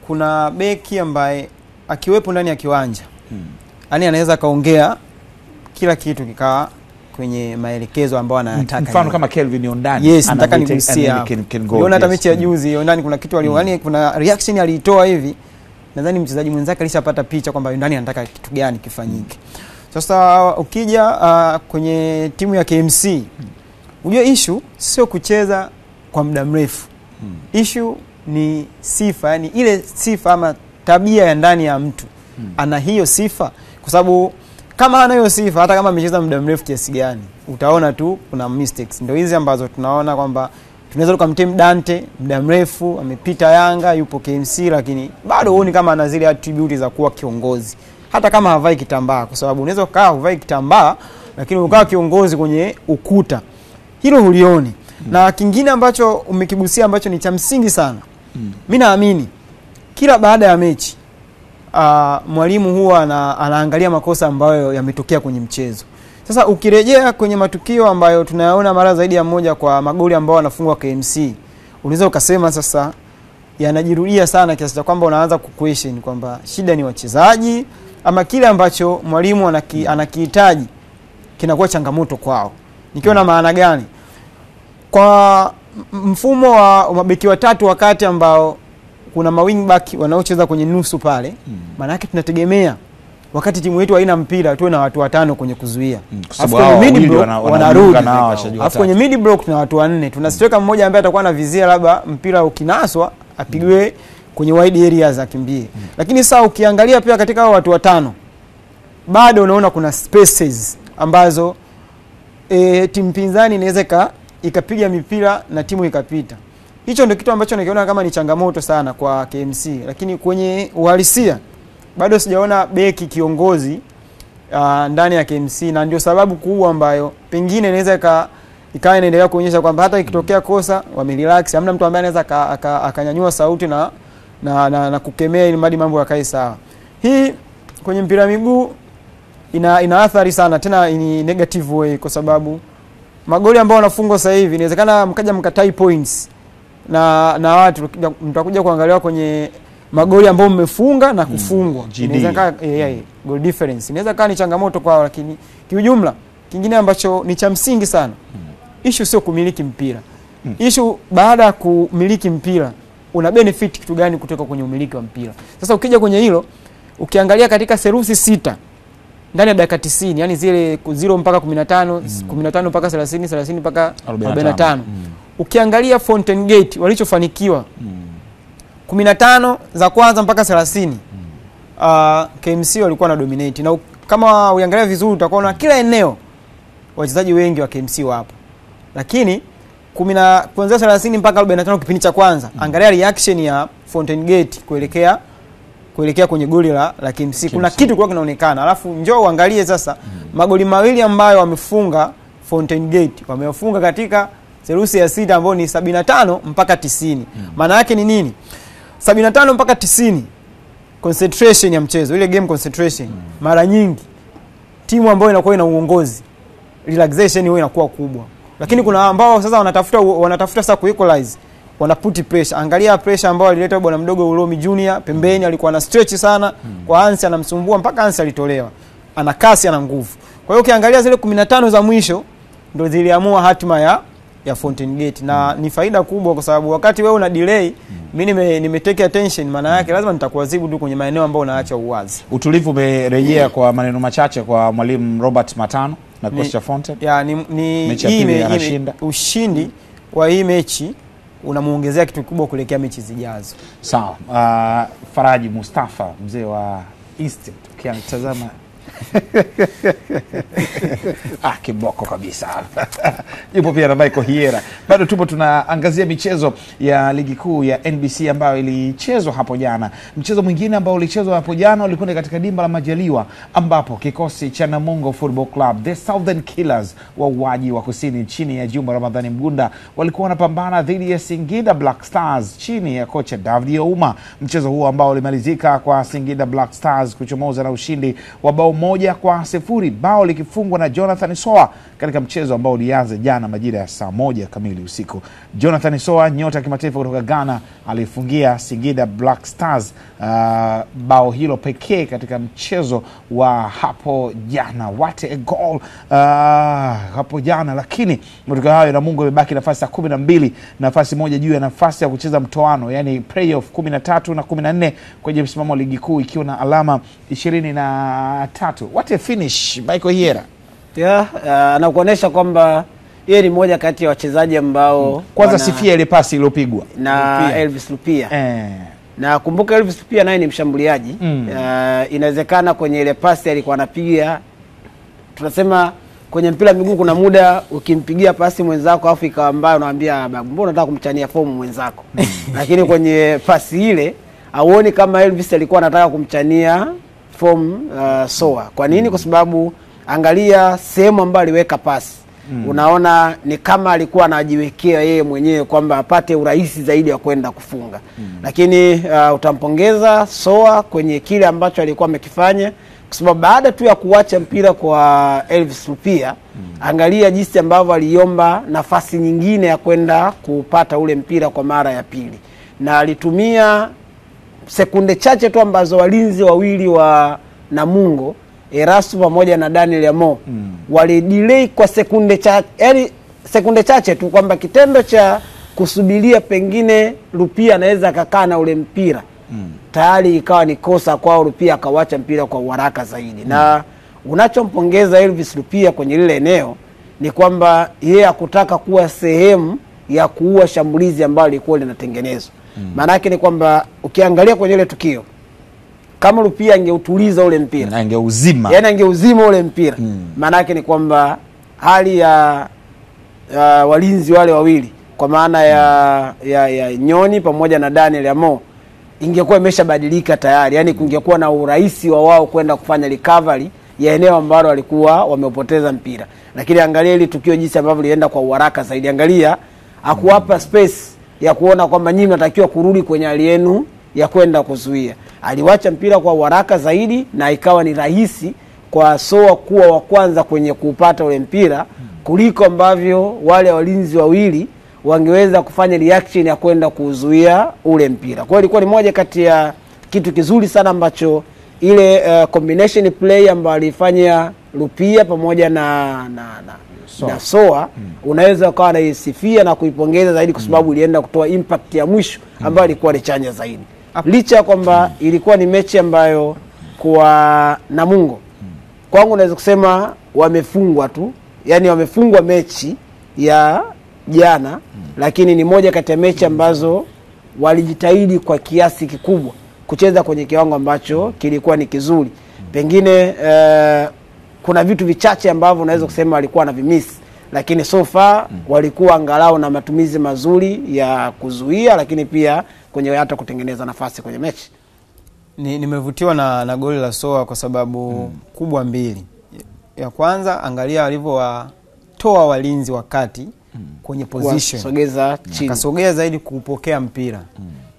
S3: Kuna beki ambaye akiwepo ndani ya kiwanja, yani anaweza kaongea kila kitu kikawa kwenye maelekezo ambayo anataka.
S1: Mfano kama Kelvin Ondani.
S3: Yes, nataka nigusia. Unaona hata mechi ya juzi Ondani kuna kitu yani kuna reaction alitoa hivi. Nadhani mchezaji mwenzake alishapata picha kwamba Ondani anataka kitu gani kifanyike. Sasa ukija kwenye timu ya KMC, unajua issue sio kucheza kwa muda mrefu. Issue ni sifa, yani ile sifa ama tabia ya ndani ya mtu. Ana hiyo sifa, kwa sababu kama hana hiyo sifa, hata kama amecheza muda mrefu kiasi gani, utaona tu kuna mistakes. Ndio hizi ambazo tunaona kwamba tunaweza tukamtem Dante muda mrefu, amepita Yanga, yupo KMC, lakini bado huoni kama ana zile attributes za kuwa kiongozi. Hata kama havai kitambaa, kwa sababu unaweza kukaa huvai kitambaa lakini ukawa kiongozi kwenye ukuta. Hilo hulioni. Na kingine ambacho umekigusia ambacho ni cha msingi sana. Mimi naamini kila baada ya mechi mwalimu huwa anaangalia makosa ambayo yametokea kwenye mchezo. Sasa ukirejea kwenye matukio ambayo tunayaona mara zaidi ya moja kwa magoli ambao wanafungwa KMC, unaweza ukasema sasa yanajirudia sana kiasi cha kwamba unaanza kuquestion kwamba shida ni wachezaji ama kile ambacho mwalimu anakihitaji kinakuwa changamoto kwao. Nikiwa na maana gani? Kwa mfumo wa mabeki watatu wakati ambao kuna mawing back wanaocheza kwenye nusu pale, maana yake tunategemea wakati timu yetu haina mpira tuwe na watu watano kwenye kuzuia. Afu kwenye mid block wanarudi. Afu kwenye mid block tuna watu wanne. Tuna striker mmoja ambaye atakuwa na vizia labda mpira ukinaswa apigwe kwenye wide areas akimbie. Lakini sasa ukiangalia pia katika hao watu watano, bado unaona kuna spaces ambazo timu pinzani inaweza ikapiga mipira na timu ikapita. Hicho ndio kitu ambacho nakiona kama ni changamoto sana kwa KMC, lakini kwenye uhalisia bado sijaona beki kiongozi ndani ya KMC, na ndio sababu kubwa ambayo pengine inaweza ikawa inaendelea kuonyesha kwamba hata ikitokea kosa wamerelax, hamna mtu ambaye anaweza akanyanyua sauti na kukemea ili mradi mambo yakae sawa. Hii kwenye mpira miguu ina athari sana, tena ni negative way, kwa sababu magoli ambao wanafungwa sasa hivi inawezekana mkaja mkatai points na watu mtakuja kuangalia kwenye magoli ambao mmefunga na kufungwa. Inaweza kaa goal difference. Inaweza kaa ni changamoto kwao, lakini kiujumla kingine ambacho ni cha msingi sana. Issue sio kumiliki mpira. Issue baada ya kumiliki mpira una benefit kitu gani kutoka kwenye umiliki wa mpira. Sasa ukija kwenye hilo, ukiangalia katika serusi 6 ndani ya dakika 90, yani zile 0 mpaka 15, 15 mpaka 30, 30 mpaka 45. Ukiangalia Fountain Gate walichofanikiwa 15 za kwanza mpaka 30, KMC walikuwa na dominate. Na kama uangalia vizuri utakuona kila eneo wachezaji wengi wa KMC wapo. Lakini kuanzia 30 mpaka 45 kipindi cha kwanza, angalia reaction ya Fountain Gate kuelekea kwenye goli la KMC. Kuna kitu kwa kinaonekana. Alafu njoo uangalie sasa magoli mawili ambayo wamefunga Fountain Gate, wamefunga katika serusi ya 6 ambayo ni 75 mpaka 90. Maana yake ni nini? 75 mpaka 90 concentration ya mchezo, ile game concentration. Mara nyingi timu ambayo inakuwa ina uongozi, relaxation hiyo inakuwa kubwa. Lakini kuna ambao sasa wanatafuta sasa kuequalize, wanaput pressure. Angalia pressure ambao alileta bwana mdogo Ulomi Junior pembeni, alikuwa na stretch sana kwa Hansi, anamsumbua mpaka Hansi alitolewa. Ana kasi, ana nguvu. Kwa hiyo ukiangalia zile 15 za mwisho ndio ziliamua hatima ya Fountain Gate, na ni faida kubwa kwa sababu wakati wewe una delay, mimi nimetake attention, maana yake lazima nitakuadhibu tu kwenye maeneo ambayo unaacha uwazi.
S1: Utulivu umerejea kwa maneno machache kwa mwalimu Robert Matano na kocha cha Fountain.
S3: Ya ni ushindi wa hii mechi unamuongezea kitu kikubwa kuelekea mechi zijazo.
S1: Sawa. Faraji Mustafa, mzee wa Instinct, ukianitazama kiboko kabisa. Yupo pia na Michael Hiera. Bado tupo tunaangazia michezo ya ligi kuu ya NBC ambayo ilichezwa hapo jana. Mchezo mwingine ambao ulichezwa hapo jana ulikuwa katika dimba la Majaliwa, ambapo kikosi cha Namungo Football Club, the Southern Killers wauaji wa kusini chini ya Juma Ramadhani Mgunda, walikuwa wanapambana dhidi ya Singida Black Stars chini ya kocha David Ouma. Mchezo huo ambao ulimalizika kwa Singida Black Stars kuchomoza na ushindi wa bao 1-0, bao likifungwa na Jonathan Soa katika mchezo ambao ulianza jana majira ya saa 1 kamili usiku. Jonathan Soa, nyota kimataifa kutoka Ghana, alifungia Singida Black Stars bao hilo pekee katika mchezo wa hapo jana. What a goal hapo jana. Lakini kutoka hayo Namungo imebaki nafasi ya 12, nafasi moja juu ya nafasi ya kucheza mtoano, yani playoff 13 na 14 kwenye msimamo wa ligi kuu, ikiwa na alama 23. What a finish, Michael Hiera.
S2: Anakuonesha kwamba yeye ni moja kati ya wachezaji ambao
S1: kwanza sifia ile pasi iliyopigwa
S2: na Lupia. Elvis Lupia. Na kumbuka Elvis Lupia naye ni mshambuliaji. Inawezekana kwenye ile pasi alikuwa anapiga, tunasema kwenye mpira miguu kuna muda ukimpigia pasi mwenzako afu ikawa mbaya unaambia mbona unataka kumchania fomu mwenzako. Lakini kwenye pasi ile auoni kama Elvis alikuwa anataka kumchania fomu Soa. Kwa nini? Kwa sababu angalia sehemu ambayo aliweka pasi. Unaona ni kama alikuwa anajiwekea yeye mwenyewe kwamba apate urahisi zaidi ya kwenda kufunga. Lakini utampongeza Soa kwenye kile ambacho alikuwa amekifanya, kwa sababu baada tu ya kuacha mpira kwa Elvis Lupia, angalia jinsi ambavyo aliomba nafasi nyingine ya kwenda kupata ule mpira kwa mara ya pili, na alitumia sekunde chache tu ambazo walinzi wawili wa Namungo, Erasu pamoja na Daniel Amo, wali delay kwa sekunde chache, yani sekunde chache tu, kwamba kitendo cha kusubiria pengine Lupia anaweza akakaa na ule mpira tayari ikawa ni kosa kwao. Lupia akawacha mpira kwa haraka zaidi. Na unachompongeza Elvis Lupia kwenye lile eneo ni kwamba yeye hakutaka kuwa sehemu ya kuua shambulizi ambalo lilikuwa linatengenezwa. Maana yake ni kwamba ukiangalia kwenye ile tukio, kama Lupia angeutuliza ule mpira,
S1: angeuzima,
S2: yani angeuzima ule mpira, maana yake ni kwamba hali ya walinzi wale wawili kwa maana ya Nyoni pamoja na Daniel Amo ingekuwa imeshabadilika tayari, yani kungekuwa na urahisi wa wao kwenda kufanya recovery ya eneo ambalo walikuwa wamepoteza mpira. Lakini angalia ile tukio jinsi ambavyo lienda kwa haraka zaidi. Angalia hakuwapa space ya kuona kwamba nyinyi mnatakiwa kurudi kwenye hali yenu ya kwenda kuzuia. Aliwacha mpira kwa haraka zaidi na ikawa ni rahisi kwa Soa kuwa wa kwanza kwenye kupata ule mpira kuliko ambavyo wale walinzi wawili wangeweza kufanya reaction ya kwenda kuzuia ule mpira. Kwa hiyo ilikuwa ni moja kati ya kitu kizuri sana ambacho ile combination play ambayo alifanya Lupia pamoja na Soa unaweza ukawa naisifia na kuipongeza zaidi, kwa sababu ilienda kutoa impact ya mwisho ambayo ilikuwa ni chanya zaidi. Licha kwamba ilikuwa ni mechi ambayo kwa Namungo kwangu naweza kusema wamefungwa tu, yani wamefungwa mechi ya jana, lakini ni moja kati ya mechi ambazo walijitahidi kwa kiasi kikubwa kucheza kwenye kiwango ambacho kilikuwa ni kizuri. Pengine kuna vitu vichache ambavyo unaweza kusema walikuwa na vimisi, lakini so far walikuwa angalau na matumizi mazuri ya kuzuia, lakini pia kwenye hata kutengeneza nafasi kwenye mechi.
S3: Nimevutiwa na goli la Soa kwa sababu kubwa mbili. Ya kwanza, angalia alivyowatoa walinzi wakati kwenye position,
S2: sogeza chini,
S3: akasogea zaidi kupokea mpira.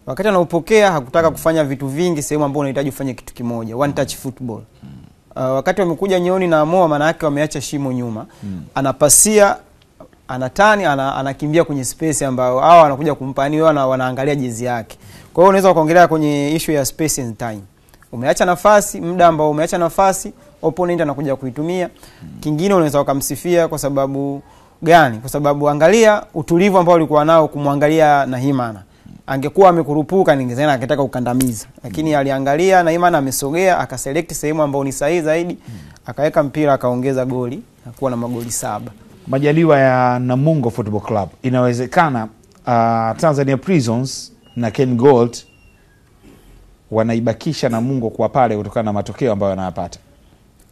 S3: Wakati anaupokea hakutaka kufanya vitu vingi sehemu ambapo unahitaji kufanya kitu kimoja, one touch football. Wakati wamekuja Nyoni na Amoa, maana yake wameacha shimo nyuma, anapasia, anatani, anakimbia kwenye space ambayo hao wanakuja kumpa, yani wanaangalia jezi yake. Kwa hiyo unaweza kuongelea kwenye issue ya space and time. Umeacha nafasi, muda ambao umeacha nafasi opponent anakuja kuitumia. Kingine unaweza ukamsifia kwa sababu gani? Kwa sababu angalia utulivu ambao alikuwa nao kumwangalia Nahimana. Angekuwa amekurupuka ningezena akitaka ukandamiza. Lakini aliangalia Nahimana amesogea, akaselect sehemu ambayo ni sahihi zaidi, akaweka mpira akaongeza goli na kuwa na magoli 7.
S1: Majaliwa ya Namungo Football Club. Inawezekana Tanzania Prisons na Ken Gold wanaibakisha Namungo kwa pale kutokana na matokeo ambayo wanayapata.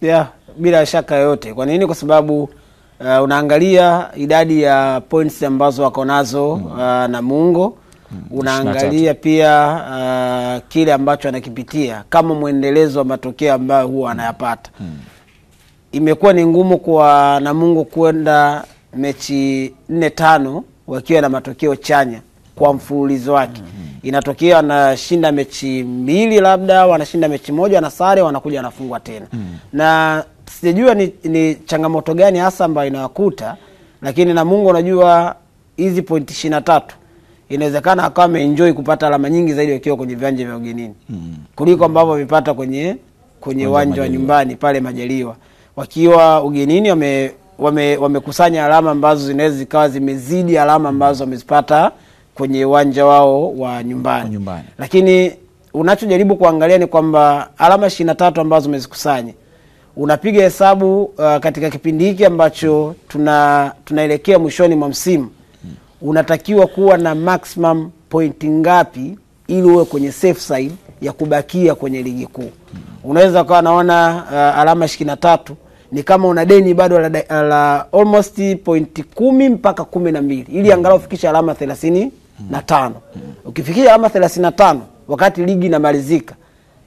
S2: Yeah, bila shaka yote. Kwa nini? Kwa sababu unaangalia idadi ya points ambazo wako nazo Namungo. Unaangalia pia kile ambacho anakipitia kama muendelezo wa matokeo ambayo huwa anayapata. Imekuwa ni ngumu kwa Namungo kwenda mechi 4-5 wakiwa na matokeo chanya kwa mfululizo wake. Inatokea anashinda mechi 2, labda wanashinda mechi 1 na sare, wanakuja wanafungwa tena. Na sijajua ni changamoto gani hasa ambayo inawakuta, lakini Namungo unajua hizi point 23 inawezekana akawa ameenjoy kupata alama nyingi zaidi wakiwa kwenye viwanja vya ugenini kuliko ambavyo wamepata kwenye uwanja wa nyumbani pale Majaliwa. Wakiwa ugenini wamekusanya alama ambazo zinaweza zikawa zimezidi alama ambazo wamezipata kwenye uwanja wao wa nyumbani. Lakini unachojaribu kuangalia ni kwamba alama 23 ambazo umezikusanya, unapiga hesabu katika kipindi hiki ambacho tunaelekea mwishoni mwa msimu, unatakiwa kuwa na maximum point ngapi ili uwe kwenye safe side ya kubakia kwenye ligi kuu. Unaweza kuwa naona alama 23 ni kama una deni bado la almost point 10 mpaka 12 ili angalau ufikishe alama 35. Ukifikisha alama 35 wakati ligi inamalizika,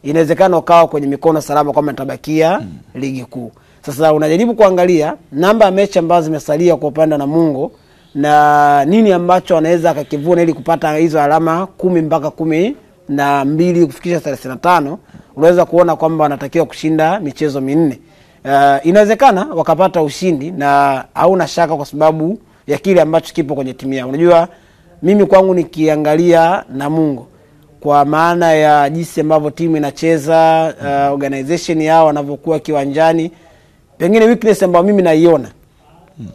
S2: inawezekana ukawa kwenye mikono salama kwamba nitabakia ligi kuu. Sasa unajaribu kuangalia namba ya mechi ambazo zimesalia kwa upande wa Namungo na nini ambacho anaweza akakivuna ili kupata hizo alama 10 mpaka 12 kufikisha 35. Unaweza kuona kwamba wanatakiwa kushinda michezo 4. Inawezekana wakapata ushindi na hauna shaka kwa sababu ya kile ambacho kipo kwenye timu yao. Unajua mimi kwangu nikiangalia Namungo kwa maana ya jinsi ambavyo timu inacheza, organization yao wanavyokuwa kiwanjani, pengine weakness ambayo mimi naiona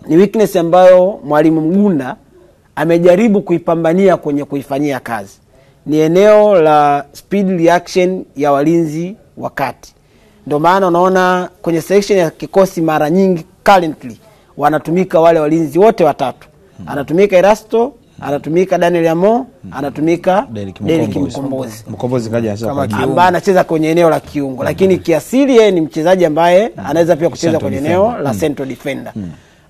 S2: ni weakness ambayo Mwalimu Mgunda amejaribu kuipambania kwenye kuifanyia kazi. Ni eneo la speed reaction ya walinzi wakati. Ndio maana unaona kwenye section ya kikosi mara nyingi currently wanatumika wale walinzi wote watatu. Anatumika Erasto, anatumika Daniel Amo, anatumika Derek Mkombozi.
S1: Mkombozi kaja
S2: ambaye anacheza kwenye eneo la kiungo, lakini kiasili yeye ni mchezaji ambaye anaweza pia kucheza kwenye eneo la central defender.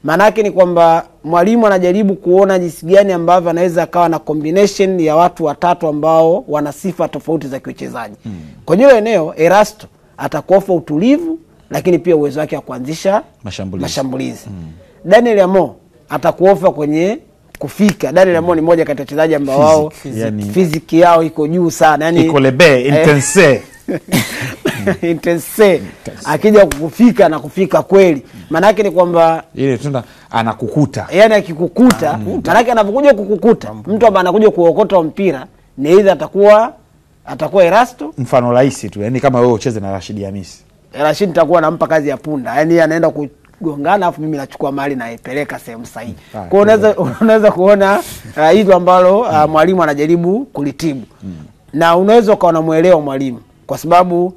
S2: Maana yake ni kwamba mwalimu anajaribu kuona jinsi gani ambavyo anaweza akawa na combination ya watu watatu ambao wana sifa tofauti za kiuchezaji. Kwenye hilo eneo Erasto atakuofa utulivu lakini pia uwezo wake wa kuanzisha mashambulizi. Daniel Amo atakuofa kwenye kufika. Daniel Amo ni mmoja kati ya wachezaji ambao wao fiziki yao iko juu sana, yani
S1: iko lebe intense
S2: intense. Akija kukufika na kufika kweli. Maana yake ni kwamba
S1: ile tunda anakukuta.
S2: Yani akikukuta, maana yake anapokuja kukukuta, mtu ambaye anakuja kuokota mpira ni either atakuwa Erasto,
S1: mfano rahisi tu, yani kama wewe ucheze na Rashid Hamisi.
S2: Rashid nitakuwa nampa kazi ya punda. Yani anaenda kugongana afu mimi nachukua mali na ipeleka sehemu sahihi. Kwa unaweza kuona hilo ambalo mwalimu anajaribu kulitibu. Na unaweza kuona muelewa mwalimu kwa sababu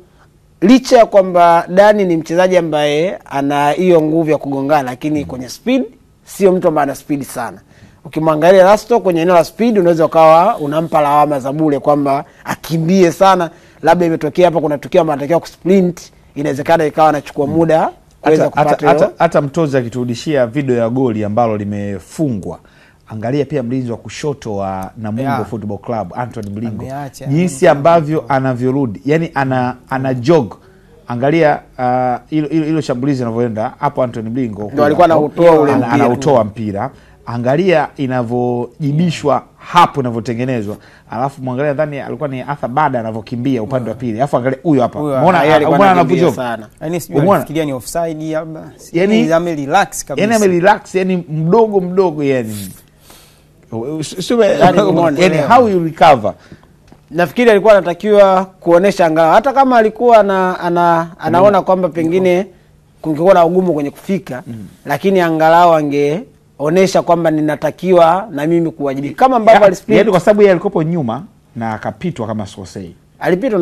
S2: licha ya kwamba Dani ni mchezaji ambaye ana hiyo nguvu ya kugongana, lakini kwenye speed sio mtu ambaye ana speed sana. Ukimwangalia Rasto kwenye eneo la speed unaweza ukawa unampa lawama za bure kwamba akimbie sana, labda imetokea hapa kuna tukio ambalo anatakiwa kusprint, inawezekana ikawa anachukua muda kuweza kupata.
S1: Hata mtozi akiturudishia video ya goli ambalo limefungwa, angalia pile mlinzi wa kushoto wa Namungo Football Club Anthony Mlingo, jinsi ambavyo anavyorudi, yani ana jog. Angalia hilo shambulizi linavyoenda hapo, Anthony Mlingo
S2: ndio alikuwa
S1: anautoa mpira. Angalia inavyojibishwa hapo, inavyotengenezwa. Alafu muangalia ndani alikuwa ni Arthur Bada anavyokimbia upande wa pili. Alafu angalia huyo hapa. Umeona anavyojoga
S2: sana.
S3: Yaani sijui anafikiria ni offside labda.
S1: Yani
S3: ame relax kabisa.
S1: Yani ame relax, yani mdogo yani. Yani how you recover.
S2: nafikiri alikuwa anatakiwa kuonesha angalau hata kama alikuwa anaona kwamba pengine kungekuwa na ugumu kwenye kufika, lakini angalau angeonesha kwamba ninatakiwa na mimi kuwajibika kama ambavyo alisplit.
S1: Yaani kwa sababu yeye alikopo nyuma na akapitwa kama sikosei.
S2: Alipitwa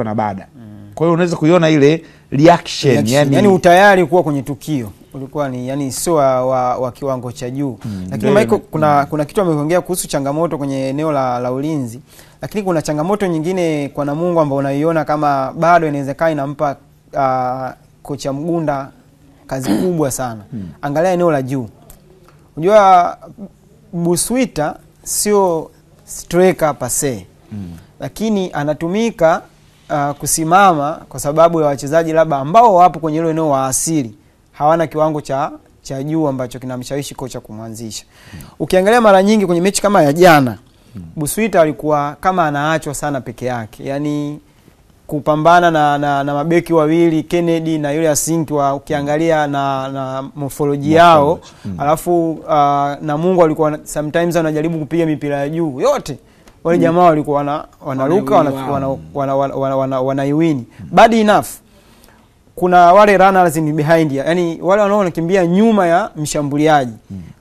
S2: na baada.
S1: Kwa hiyo unaweza kuiona ile reaction yani
S3: utayari kuwa kwenye tukio ulikuwa ni yani sio wa kiwango cha juu. Lakini Michael kuna kitu ameongea kuhusu changamoto kwenye eneo la ulinzi. Lakini kuna changamoto nyingine kwa Namungo ambayo unaiona kama bado inawezekana inampa kocha Mgunda kazi kubwa sana. Angalia eneo la juu. Unajua Buswita sio striker pase. Lakini anatumika kusimama kwa sababu ya wachezaji labda ambao wapo kwenye ile eneo wa asili hawana kiwango cha juu ambacho kinamshawishi kocha kumwanzisha. Ukiangalia mara nyingi kwenye mechi kama ya jana, Buswita alikuwa kama anaachwa sana peke yake. Yaani kupambana na mabeki wawili Kennedy na yule Asinki ukiangalia na morphology yao, alafu Namungo alikuwa sometimes anajaribu kupiga mipira ya juu yote. Wale jamaa walikuwa wanaruka wanaiwini. Bad enough. Kuna wale runners in behind, yani wale wanaokimbia nyuma ya mshambuliaji.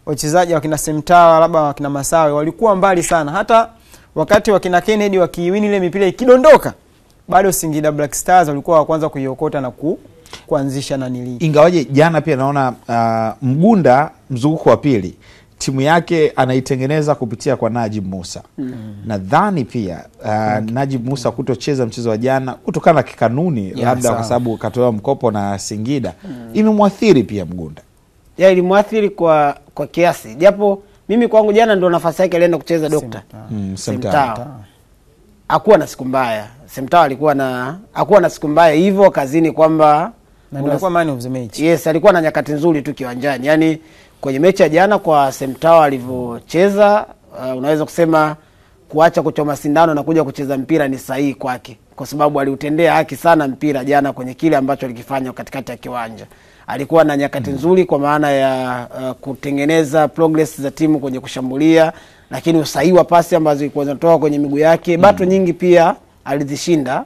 S3: Wachezaji wakina Semtawa labda wakina Masawe walikuwa mbali sana. Hata wakati wakina Kennedy wakiwini ile mipira ikidondoka, bado Singida Black Stars walikuwa wa kwanza kuiokota na kuanzisha na nili.
S1: Ingawaje jana pia naona Mgunda mzunguko wa pili timu yake anaitengeneza kupitia kwa Najib Musa. Nadhani pia Najib Musa kutocheza mchezo wa jana kutokana na kikanuni labda kwa sababu katoa mkopo na Singida imemwathiri pia Mgunda.
S2: Ilimwathiri kwa kiasi. Japo mimi kwangu jana ndio nafasi yake alienda kucheza Dokta. Semtawa. Hakuwa na siku mbaya. Semtawa hakuwa na siku mbaya hivyo kazini kwamba
S3: alikuwa man of the match.
S2: Yes, alikuwa na nyakati nzuri tu kiwanjani. Yaani kwenye mechi ya jana kwa Semtawa alivyocheza, unaweza kusema kuacha kuchoma sindano na kuja kucheza mpira ni sahihi kwake, kwa sababu aliutendea haki sana mpira jana kwenye kile ambacho alikifanya katikati ya kiwanja. Alikuwa na nyakati nzuri kwa maana ya kutengeneza progress za timu kwenye kushambulia, lakini usahihi wa pasi ambazo zilikuwa zinatoka kwenye miguu yake, bato nyingi pia alizishinda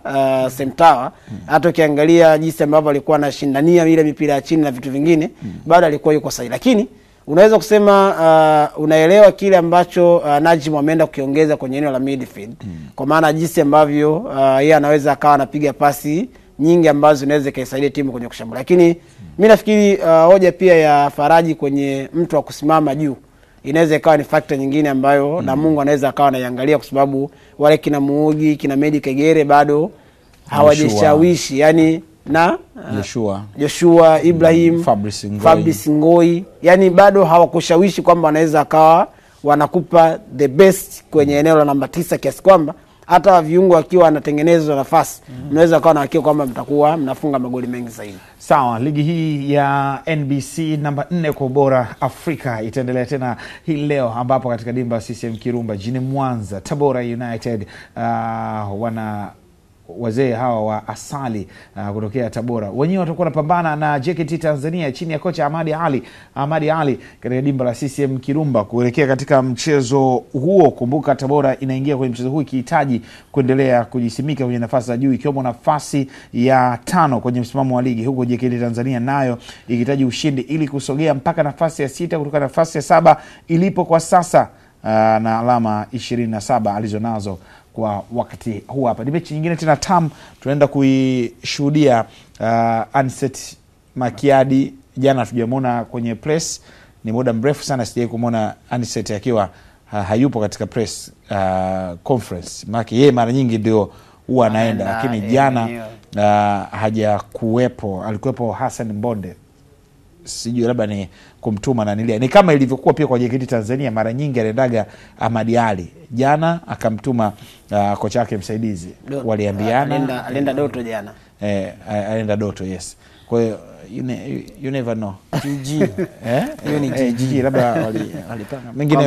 S2: Semtawa. Hata ukiangalia jinsi ambavyo alikuwa anashindania ile mipira ya chini na vitu vingine, bado alikuwa yuko sahihi. Lakini unaweza kusema unaelewa kile ambacho Najim ameenda kukiongeza kwenye eneo la midfield, kwa maana jinsi ambavyo yeye anaweza akawa anapiga pasi nyingi ambazo zinaweza kaisaidia timu kwenye kushambulia. Lakini mimi nafikiri hoja pia ya Faraji kwenye mtu wa kusimama juu inaweza ikawa ni factor nyingine ambayo Namungo anaweza akawa anaiangalia, kwa sababu wale kina Muugi, kina Medi Kegere bado hawajashawishi, yani na Joshua Ibrahim, Fabrice Ngoi, yani bado hawakushawishi kwamba wanaweza akawa wanakupa the best kwenye eneo la namba 9, kiasi kwamba hata viungo akiwa anatengenezwa nafasi mnaweza kawa na hakika kwamba mtakuwa mnafunga magoli mengi zaidi.
S1: Sawa, ligi hii ya NBC namba 4 kwa ubora Afrika itaendelea tena hii leo, ambapo katika dimba CCM Kirumba jijini Mwanza, Tabora United wana wazee hawa wa asali kutokea Tabora wenyewe watakuwa wanapambana na JKT Tanzania chini ya kocha Ahmadi Ali katika dimba la CCM Kirumba kuelekea katika mchezo huo. Kumbuka Tabora inaingia kwenye mchezo huu ikihitaji kuendelea kujisimika kwenye nafasi za juu, ikiwemo nafasi ya 5 kwenye msimamo wa ligi, huko JKT Tanzania nayo ikihitaji ushindi ili kusogea mpaka nafasi ya 6 kutoka nafasi ya 7 ilipo kwa sasa, na alama 27 alizonazo kwa wakati huu. Hapa ni mechi nyingine tena tamu tunaenda kuishuhudia. Anset Makiadi jana tujamuona kwenye press, ni muda mrefu sana sijai kumuona Anset akiwa hayupo katika press conference, maana yeye mara nyingi ndio huwa anaenda, lakini jana hajakuwepo. Alikuwepo Hassan Mbonde, sijui labda ni kumtuma na nilia. Ni kama ilivyokuwa pia kwa JKT Tanzania, mara nyingi anaendaga Ahmadi Ali. Jana akamtuma kocha wake msaidizi. Waliambiana
S2: alienda Doto jana.
S1: Alienda Doto, yes. Kwa hiyo you never know.
S3: GG.
S1: Hiyo ni GG, labda walipanga. Mengine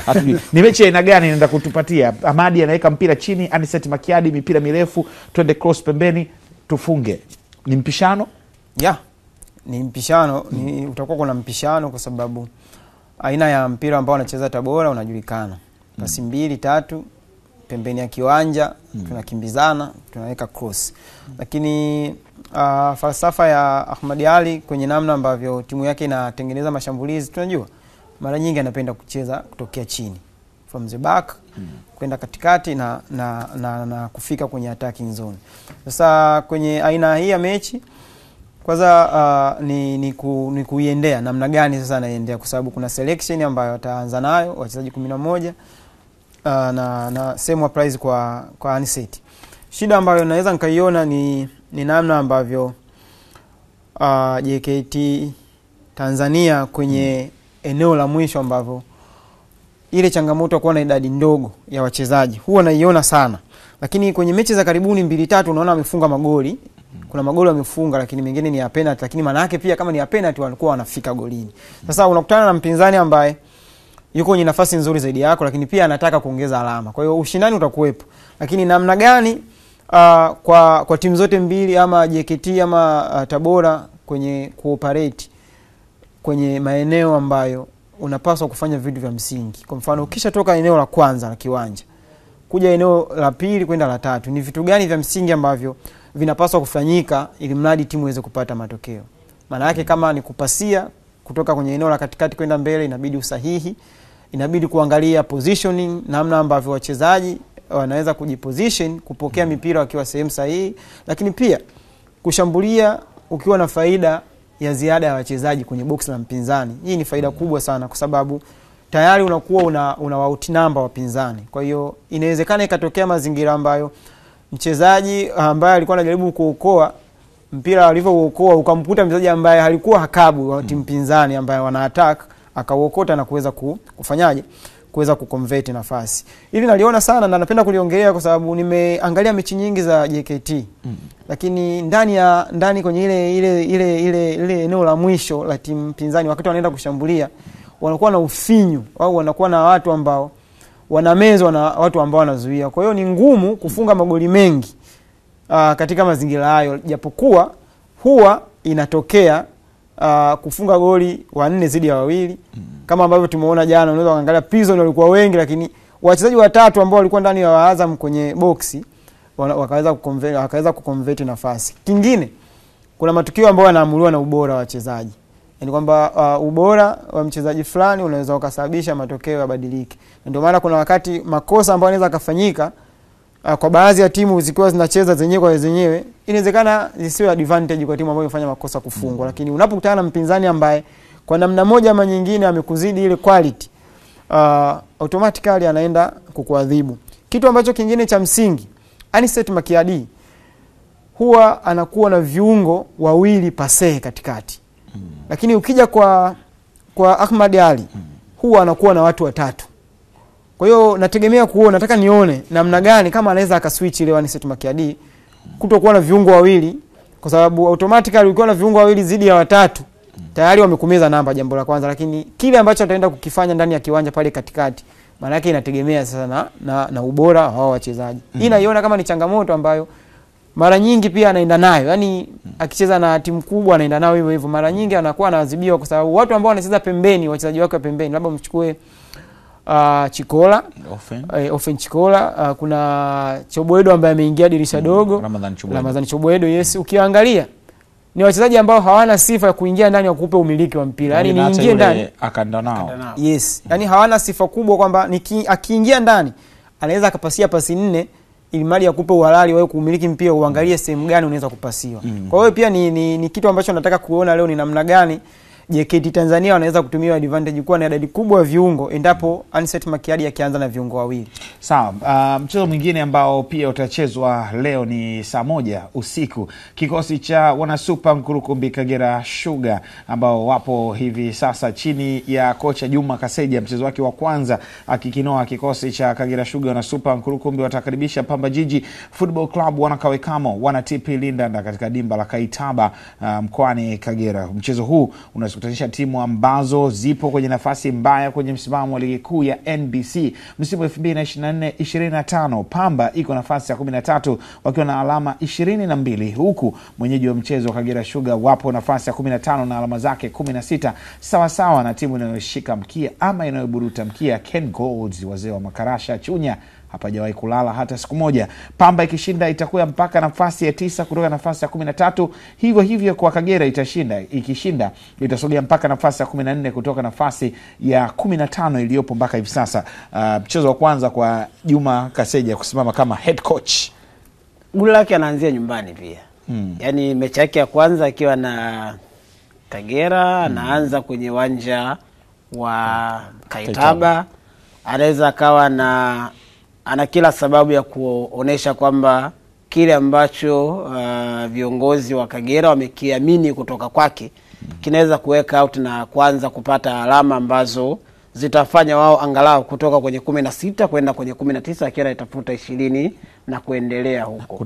S1: hatujui. Ni mechi aina gani inaenda kutupatia? Ahmadi anaweka mpira chini, Aniset Makiadi mipira mirefu, twende cross pembeni, tufunge. Ni mpishano?
S3: Ni mpishano, utakuwa kuna mpishano kwa sababu aina ya mpira ambao anacheza Tabora unajulikana. Pasi 2-3 pembeni ya kiwanja, tunakimbizana, tunaweka cross. Lakini falsafa ya Ahmad Ally kwenye namna ambavyo timu yake inatengeneza mashambulizi, tunajua mara nyingi anapenda kucheza kutokea chini, from the back kwenda katikati na kufika kwenye attacking zone. Sasa kwenye aina hii ya mechi kwanza ni kuiendea namna gani sasa anaendea, kwa sababu kuna selection ambayo ataanza nayo wachezaji 11 na same prize kwa Anicet. Shida ambayo naweza nikaiona ni namna ambavyo JKT Tanzania kwenye eneo la mwisho ambavyo ile changamoto kuwa na idadi ndogo ya wachezaji huwa naiona sana. Lakini kwenye mechi za karibuni 2-3 unaona wamefunga magoli. Kuna magoli wamefunga lakini mengine ni ya penalty, lakini maana yake pia kama ni ya penalty walikuwa wanafika golini. Sasa unakutana na mpinzani ambaye yuko kwenye nafasi nzuri zaidi yako, lakini pia anataka kuongeza alama. Kwa hiyo ushindani utakuwepo. Lakini namna gani kwa timu zote mbili ama JKT ama Tabora kwenye cooperate kwenye maeneo ambayo unapaswa kufanya vitu vya msingi. Kwa mfano ukisha toka eneo la kwanza la kiwanja kuja eneo la pili kwenda la tatu, ni vitu gani vya msingi ambavyo vinapaswa kufanyika ili mradi timu iweze kupata matokeo? Maana yake kama ni kupasia kutoka kwenye eneo la katikati kwenda mbele, inabidi usahihi, inabidi kuangalia positioning, namna ambavyo wachezaji wanaweza kujiposition kupokea mipira wakiwa sehemu sahihi, lakini pia kushambulia ukiwa na faida ya ziada ya wachezaji kwenye box la mpinzani. Hii ni faida kubwa sana kwa sababu tayari unakuwa una outnumber wapinzani. Kwa hiyo inawezekana ikatokea mazingira ambayo mchezaji ambaye alikuwa anajaribu kuokoa mpira alivyookoa ukamkuta mchezaji ambaye alikuwa hakabu wa timu pinzani ambaye wana attack akauokota na kuweza kufanyaje kuweza kuconvert nafasi. Hili naliona sana na napenda kuliongelea kwa sababu nimeangalia mechi nyingi za JKT. Lakini ndani kwenye ile eneo la mwisho la timu pinzani wakati wanaenda kushambulia wanakuwa na ufinyu au wanakuwa na watu ambao wanamezwa na watu ambao wanazuia. Kwa hiyo ni ngumu kufunga magoli mengi katika mazingira hayo, japokuwa huwa inatokea kufunga goli 4 zidi ya 2 kama ambavyo tumeona jana. Unaweza kuangalia Prison walikuwa wengi lakini wachezaji watatu ambao walikuwa ndani ya Azam kwenye boxi wakaweza kuconvert nafasi. Kingine kuna matukio ambayo yanaamuliwa na ubora wa wachezaji. Yaani kwamba ubora wa mchezaji fulani unaweza ukasababisha matokeo yabadilike. Ndio maana kuna wakati makosa ambayo yanaweza kufanyika kwa baadhi ya timu zikiwa zinacheza zenyewe kwa zenyewe, inawezekana zisiwe advantage kwa timu ambayo imefanya makosa kufungwa. Lakini unapokutana na mpinzani ambaye kwa namna moja ama nyingine amekuzidi ile quality, automatically anaenda kukuadhibu. Kitu ambacho kingine cha msingi, Anicet Makiadi huwa anakuwa na viungo wawili pase katikati. Lakini ukija kwa Ahmad Ally huwa anakuwa na watu watatu. Kwa hiyo nategemea nataka nione namna gani kama anaweza akaswitch ile Anicet Makiadi kutokuwa na viungo wawili, kwa sababu automatically ukiwa na viungo wawili zidi ya watatu tayari wamekumeza namba, jambo la kwanza. Lakini kile ambacho ataenda kukifanya ndani ya kiwanja pale katikati maana yake inategemea sasa na ubora wa hao wachezaji. Hii naiona kama ni changamoto ambayo mara nyingi pia anaenda nayo. Yaani akicheza na timu kubwa anaenda nayo hivyo hivyo. Mara nyingi anakuwa anaadhibiwa kwa sababu watu ambao wanacheza pembeni, wachezaji wake wa pembeni, labda mchukue Chikola, Ofen Chikola, kuna Chobwedo ambaye ameingia dirisha dogo, Ramadhani Chobwedo, yes. Ukiangalia ni wachezaji ambao hawana sifa ya kuingia ndani kukupa umiliki wa mpira. Yaani niingie ndani
S1: akaenda nao.
S3: Yes. Yaani hawana sifa kubwa kwamba akiingia ndani anaweza akapasia pasi 4 ili mali akupe uhalali wewe kumiliki mpira, uangalie sehemu gani unaweza kupasiwa. Kwa hiyo pia ni kitu ambacho nataka kuona leo, ni namna gani JKT Tanzania wanaweza kutumia advantage kuwa na idadi kubwa ya viungo endapo Anicet Makiadi akianza na viungo wawili.
S1: Sawa. Mchezo mwingine ambao pia utachezwa leo ni saa 1 usiku. Kikosi cha wana Super Nkurukumbi Kagera Sugar ambao wapo hivi sasa chini ya kocha Juma Kaseja, mchezo wake wa kwanza akikinoa kikosi cha Kagera Sugar na Super Nkurukumbi watakaribisha Pamba Jiji Football Club wanakawekamo wana TP Lindanda katika dimba la Kaitaba mkoani Kagera. Mchezo huu unakutanisha timu ambazo zipo kwenye nafasi mbaya kwenye msimamo wa ligi kuu ya NBC msimu 2024-25. Pamba iko nafasi ya 13 wakiwa na alama 22, huku mwenyeji wa mchezo Kagera Sugar wapo nafasi ya 15 na alama zake 16, sawa sawa na timu inayoshika mkia ama inayoburuta mkia Ken Golds, wazee wa Makarasha Chunya hapajawahi kulala hata siku moja. Pamba ikishinda itakuwa mpaka nafasi ya 9 kutoka nafasi ya 13. Hivyo hivyo kwa Kagera ikishinda itasogea mpaka nafasi ya 14 kutoka nafasi ya 15 iliyopo mpaka hivi sasa. Mchezo wa kwanza kwa Juma Kaseja kusimama kama head coach.
S2: Goli lake anaanzia nyumbani pia. Yaani mechi yake ya kwanza akiwa na Kagera anaanza kwenye uwanja wa Kaitaba. Anaweza akawa ana kila sababu ya kuonesha kwamba kile ambacho viongozi wa Kagera wamekiamini kutoka kwake kinaweza kuweka out na kuanza kupata alama ambazo zitafanya wao angalau kutoka kwenye 16 kwenda kwenye 19, akiwa itafuta 20 na kuendelea huko.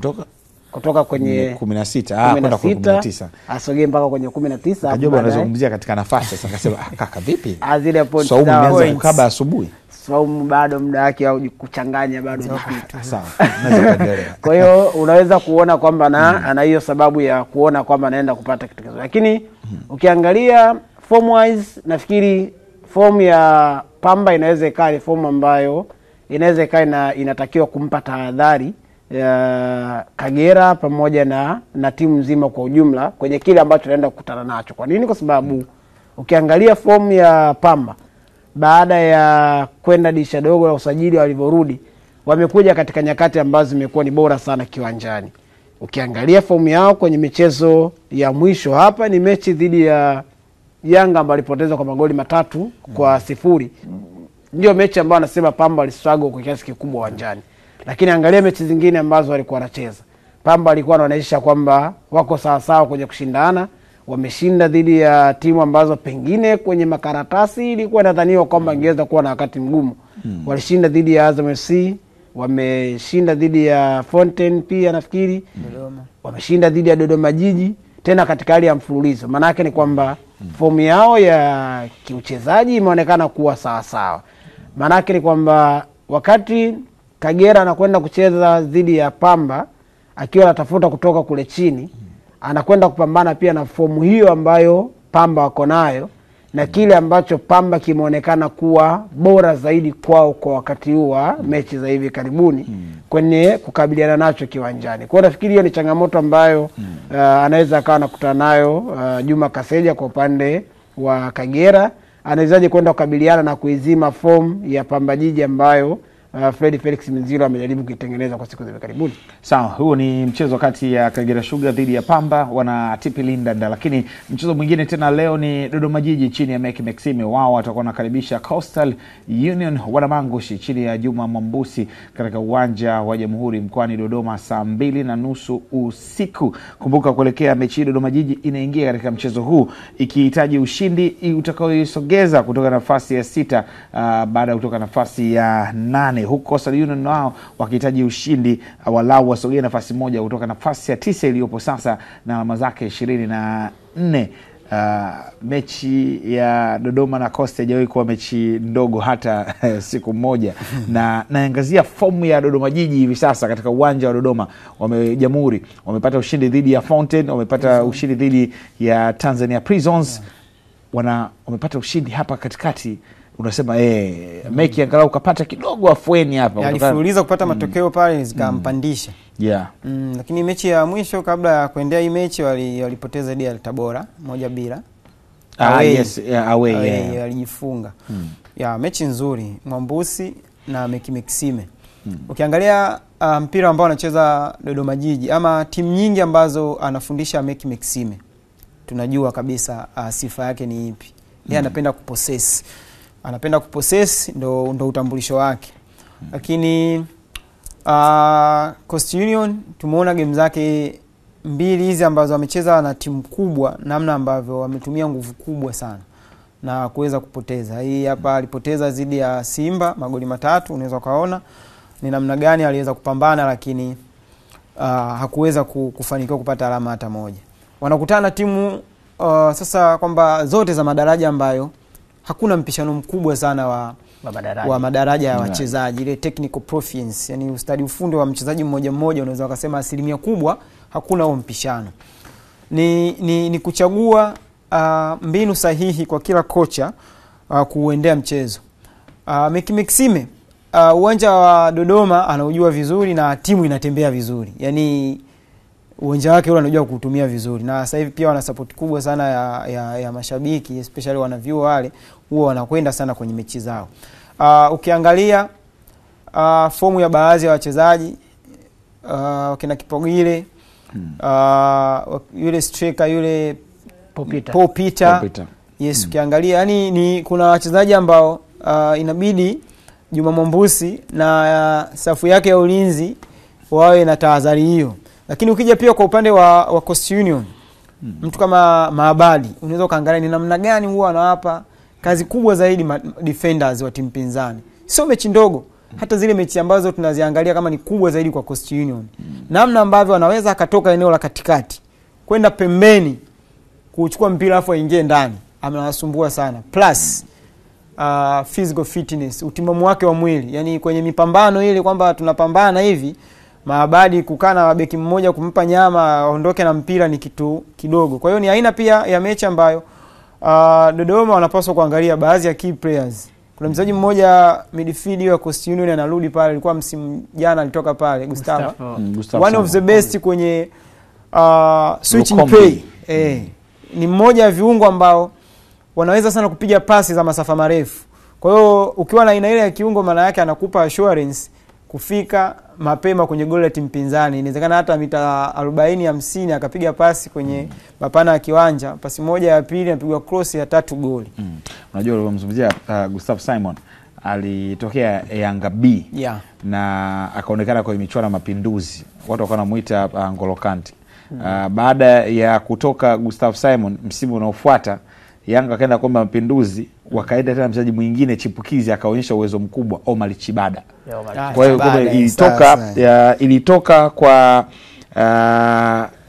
S2: Kutoka kwenye
S1: 16 kwenda kwa 19
S2: asogee mpaka kwenye 19.
S1: Kajoba anazungumzia katika nafasi sasa, akasema kaka vipi
S2: zile points
S1: Saumu imeanza kukaba asubuhi.
S2: Saumu bado muda wake au kuchanganya bado
S1: sawa, naweza kuendelea.
S2: Kwa hiyo unaweza kuona kwamba ana hiyo sababu ya kuona kwamba anaenda kupata kitu kizuri, lakini ukiangalia form wise nafikiri form ya Pamba inaweza ikawa ni form ambayo inaweza ikawa inatakiwa kumpa tahadhari ya Kagera pamoja na timu nzima kwa ujumla kwenye kile ambacho tunaenda kukutana nacho. Kwa nini? Kwa sababu ukiangalia form ya Pamba baada ya kwenda dirisha dogo la usajili walivyorudi, wamekuja katika nyakati ambazo zimekuwa ni bora sana kiwanjani. Ukiangalia form yao kwenye michezo ya mwisho hapa ni mechi dhidi ya Yanga ambayo walipoteza kwa magoli 3-0. Ndio mechi ambayo anasema Pamba walistruggle kwa kiasi kikubwa uwanjani. Lakini angalia mechi zingine ambazo walikuwa wanacheza, Pamba walikuwa wanaonyesha kwamba wako sawa sawa kwenye kushindana. Wameshinda dhidi ya timu ambazo pengine kwenye makaratasi ilikuwa inadhaniwa kwamba ingeweza kuwa na wakati mgumu. Walishinda dhidi ya Azam FC, wameshinda dhidi ya Fountain pia nafikiri, wameshinda dhidi ya Dodoma Jiji tena katika hali ya mfululizo. Maana yake ni kwamba fomu yao ya kiuchezaji imeonekana kuwa sawa sawa. Maana yake ni kwamba wakati Kagera anakwenda kucheza dhidi ya Pamba akiwa anatafuta kutoka kule chini, anakwenda kupambana pia na fomu hiyo ambayo Pamba wako nayo na kile ambacho Pamba kimeonekana kuwa bora zaidi kwao kwa wakati huu wa mechi za hivi karibuni kwenye kukabiliana nacho kiwanjani. Kwa hiyo nafikiri hiyo ni changamoto ambayo anaweza akawa anakutana nayo Juma Kaseja kwa upande wa Kagera. Anawezaje kwenda kukabiliana na kuizima fomu ya Pamba Jiji ambayo Fred Felix Minziro amejaribu kuitengeneza kwa siku za karibuni.
S1: Sawa, huo ni mchezo kati ya Kagera Sugar dhidi ya Pamba wana TP Lindanda, lakini mchezo mwingine tena leo ni Dodoma Jiji chini ya Meki Maxime. Wao watakuwa wanakaribisha Coastal Union Wanamangushi chini ya Juma Mwambusi katika uwanja wa Jamhuri mkoani Dodoma saa 2:30 usiku. Kumbuka kuelekea mechi Dodoma Jiji inaingia katika mchezo huu ikihitaji ushindi utakaoisogeza kutoka nafasi ya 6 baada ya kutoka nafasi ya 8. Huko Coastal Union nao wakihitaji ushindi walau wasogee nafasi moja kutoka nafasi ya 9 iliyopo sasa na alama zake 24. Mechi ya Dodoma na Coastal haijawahi kuwa mechi ndogo hata siku moja. Na naangazia fomu ya Dodoma Jiji hivi sasa katika uwanja wa Dodoma. Jamhuri wamepata ushindi dhidi ya Fountain, wamepata ushindi dhidi ya Tanzania Prisons. Wamepata ushindi hapa katikati. Unasema Meki angalau kapata kidogo afueni hapa.
S3: Alifululiza kupata matokeo pale zikampandisha. Lakini mechi ya mwisho kabla ya kuendea hii mechi walipoteza dhidi ya Tabora 1-0. Away walijifunga. Mechi nzuri Mwambusi na Meki Maxime. Ukiangalia mpira ambao anacheza Dodoma Jiji ama timu nyingi ambazo anafundisha Meki Maxime, tunajua kabisa sifa yake ni ipi. Yeye anapenda kupossess ndo utambulisho wake. Lakini Coast Union tumeona game zake mbili hizi ambazo amecheza na timu kubwa, namna ambavyo wametumia nguvu kubwa sana na kuweza kupoteza. Hii hapa alipoteza dhidi ya Simba magoli 3, unaweza kaona ni namna gani aliweza kupambana, lakini hakuweza kufanikiwa kupata alama hata moja. Wanakutana timu sasa kwamba zote za madaraja ambayo hakuna mpishano mkubwa sana wa madaraja ya wachezaji, ile technical proficiency, yani ustadi ufundi wa mchezaji mmoja mmoja, unaweza kusema asilimia kubwa hakuna huo mpishano. Ni kuchagua mbinu sahihi kwa kila kocha kuendea mchezo. Meki Maxime uwanja wa Dodoma anaujua vizuri na timu inatembea vizuri. Yaani uwanja wake ule anajua kutumia vizuri. Na sasa hivi pia wana support kubwa sana ya mashabiki, especially wanaview wale huwa wanakwenda sana kwenye mechi zao. Ukiangalia fomu ya baadhi ya wachezaji kina Kipogile, yule striker yule Paul Peter. Yes, ukiangalia yani ni kuna wachezaji ambao inabidi Juma Mwambusi na safu yake ya ulinzi wawe na tahadhari hiyo. Lakini ukija pia kwa upande wa Coast Union, mtu kama Maabadi, unaweza kaangalia ni namna gani huwa anawapa kazi kubwa zaidi defenders wa timu pinzani. Sio mechi ndogo, hata zile mechi ambazo tunaziangalia kama ni kubwa zaidi kwa Coast Union. Namna ambavyo anaweza akatoka eneo la katikati kwenda pembeni kuchukua mpira afu aingie ndani, amewasumbua sana. Plus physical fitness, utimamu wake wa mwili. Yani kwenye mipambano ile kwamba tunapambana hivi, Maabadi kukaa na beki mmoja kumpa nyama aondoke na mpira ni kitu kidogo. Kwa hiyo ni aina pia ya mechi ambayo Dodoma wanapaswa kuangalia baadhi ya key players. Kuna mchezaji mmoja midfield wa Coast Union anarudi pale, alikuwa msimu jana alitoka pale, Gustavo. One of the best kwenye switching play. Ni mmoja wa viungo ambao wanaweza sana kupiga pasi za masafa marefu. Kwa hiyo ukiwa na aina ile ya kiungo, maana yake anakupa assurance kufika mapema kwenye goli la timu pinzani. Inawezekana hata mita 40-50 akapiga pasi kwenye mapana ya kiwanja, pasi moja ya pili anapigwa cross ya 3 goli.
S1: Unajua unamzungumzia Gustav Simon alitokea Yanga B na akaonekana kwa michuano ya Mapinduzi. Watu wakawa wanamuita N'Golo Kante. Baada ya kutoka Gustav Simon, msimu unaofuata Yanga kaenda kwa Mapinduzi, wakaenda tena mchezaji mwingine chipukizi akaonyesha uwezo mkubwa, Omar Chibada. Kwa hiyo ilitoka kwa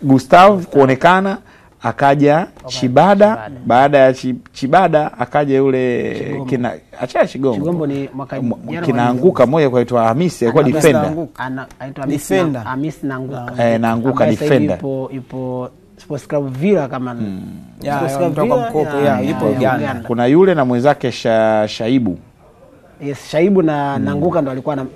S1: Gustav kuonekana, akaja Chibada. Baada ya Chibada akaja yule Chigombo
S2: ni mwaka
S1: kinaanguka moja kwa aitwa Hamisi, alikuwa defender.
S2: Defender Hamisi
S1: naanguka defender.
S2: Ipo Sports Club Villa kama
S3: Sports Club kutoka mkopo ipo Uganda.
S1: Kuna yule na mwenzake Shaibu.
S2: Yes, Shaibu na Nanguka ndo walikuwa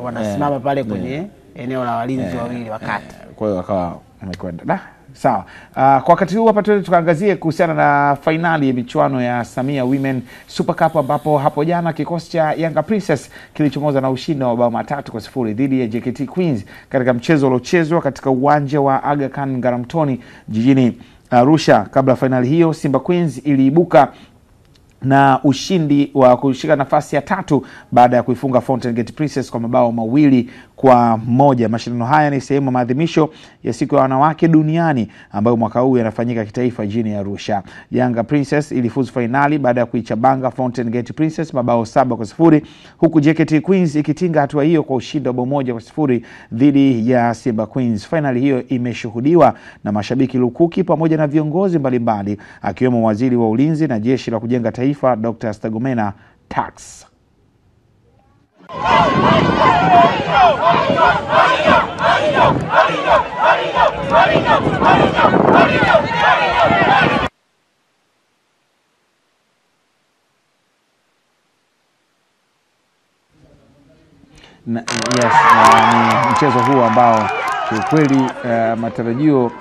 S2: wanasimama pale kwenye eneo la walinzi wawili wakati.
S1: Kwa hiyo akawa amekwenda. Sawa. Kwa wakati huu hapa tukaangazie kuhusiana na finali ya michuano ya Samia Women Super Cup, ambapo hapo jana kikosi cha Yanga Princess kilichomoza na ushindi wa mabao 3-0 dhidi ya JKT Queens katika mchezo uliochezwa katika uwanja wa Aga Khan Ngaramtoni jijini Arusha. Kabla finali hiyo, Simba Queens iliibuka na ushindi wa kushika nafasi ya 3 baada ya kuifunga Fountain Gate Princess kwa mabao 2-1. Mashindano haya ni sehemu ya maadhimisho ya siku ya wanawake duniani ambayo mwaka huu yanafanyika kitaifa jijini Arusha. Yanga Princess ilifuzu finali baada ya kuichabanga Fountain Gate Princess mabao 7-0, huku JKT Queens ikitinga hatua hiyo kwa ushindi wa 1-0 dhidi ya Simba Queens. Finali hiyo imeshuhudiwa na mashabiki lukuki pamoja na viongozi mbalimbali akiwemo waziri wa ulinzi na jeshi la kujenga taifa Dr. Stergomena Tax. Ni mchezo huu ambao kiukweli matarajio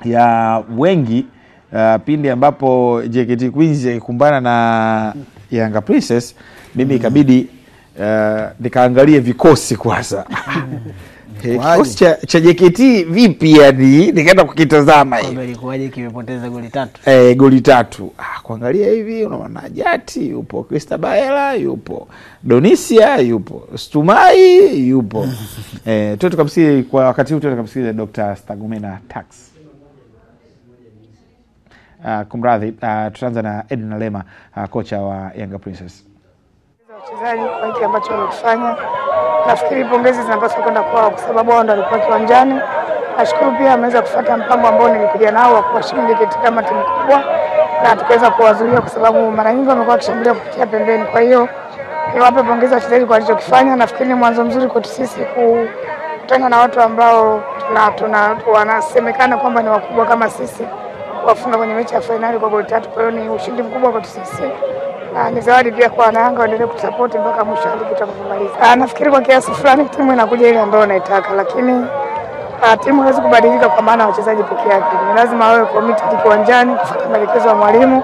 S1: ya wengi pindi ambapo JKT Queens ikumbana na Yanga Princess, mimi ikabidi nikaangalie vikosi kwanza. Kikosi cha JKT vipi yani, nikaenda kukitazama hivi.
S2: Ilikuwaje kimepoteza goli 3?
S1: Goli 3. Kuangalia hivi unaona Jati yupo, Kristabaela yupo, Donisia yupo, Stumai yupo. Tukamsikie kwa wakati huu, tukamsikia Dr. Stergomena Tax. Kumradhi, tutaanza na Edna Lema, kocha wa Yanga Princess.
S4: Wachezaji kwa hiki ambacho wamefanya, nafikiri pongezi zinapaswa kwenda kwao kwa sababu wao ndio walikuwa kiwanjani. Nashukuru pia ameweza kufuata mpango ambao nilikuja nao wa kuwashinda katika kama timu kubwa na tukaweza kuwazuia, kwa sababu mara nyingi wamekuwa wakishambulia kupitia pembeni. Kwa hiyo niwape pongezi wachezaji kwa walichokifanya. Nafikiri ni mwanzo mzuri kwetu sisi kukutana na watu ambao wanasemekana kwamba ni wakubwa kama sisi, wafunga kwenye mechi ya finali kwa goli 3. Kwa hiyo ni ushindi mkubwa kwetu sisi. Ni zawadi pia kwa Wanayanga waendelee kutusupport mpaka mwisho wa ligi tutakapomaliza. Nafikiri kwa kiasi fulani timu inakuja ile ambayo unaitaka, lakini timu haiwezi kubadilika kwa maana wachezaji peke yake. Ni lazima wawe committed kiwanjani kufuata maelekezo ya mwalimu.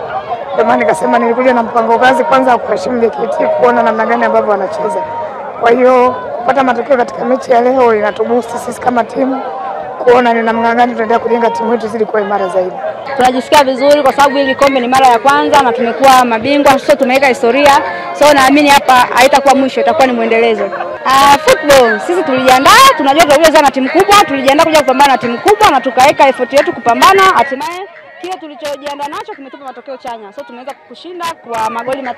S4: Kwa maana nikasema nilikuja na mpango kazi kwanza kuheshimu JKT, kuona namna gani ambavyo wanacheza. Kwa hiyo kupata matokeo katika mechi ya leo inatuboost sisi kama timu kuona ni namna gani tunaendelea kujenga timu yetu ili kuwa imara zaidi.
S5: Tunajisikia vizuri kwa sababu hili kombe ni mara ya kwanza na tumekuwa mabingwa, so tumeweka historia. So naamini hapa haitakuwa mwisho, itakuwa ni muendelezo. Football sisi tulijiandaa, tunajua tunacheza na timu kubwa, tulijiandaa kuja kupambana na timu kubwa na tukaweka effort yetu kupambana, hatimaye kile tulichojiandaa nacho kimetupa matokeo chanya. So tumeweza kushinda kwa magoli 3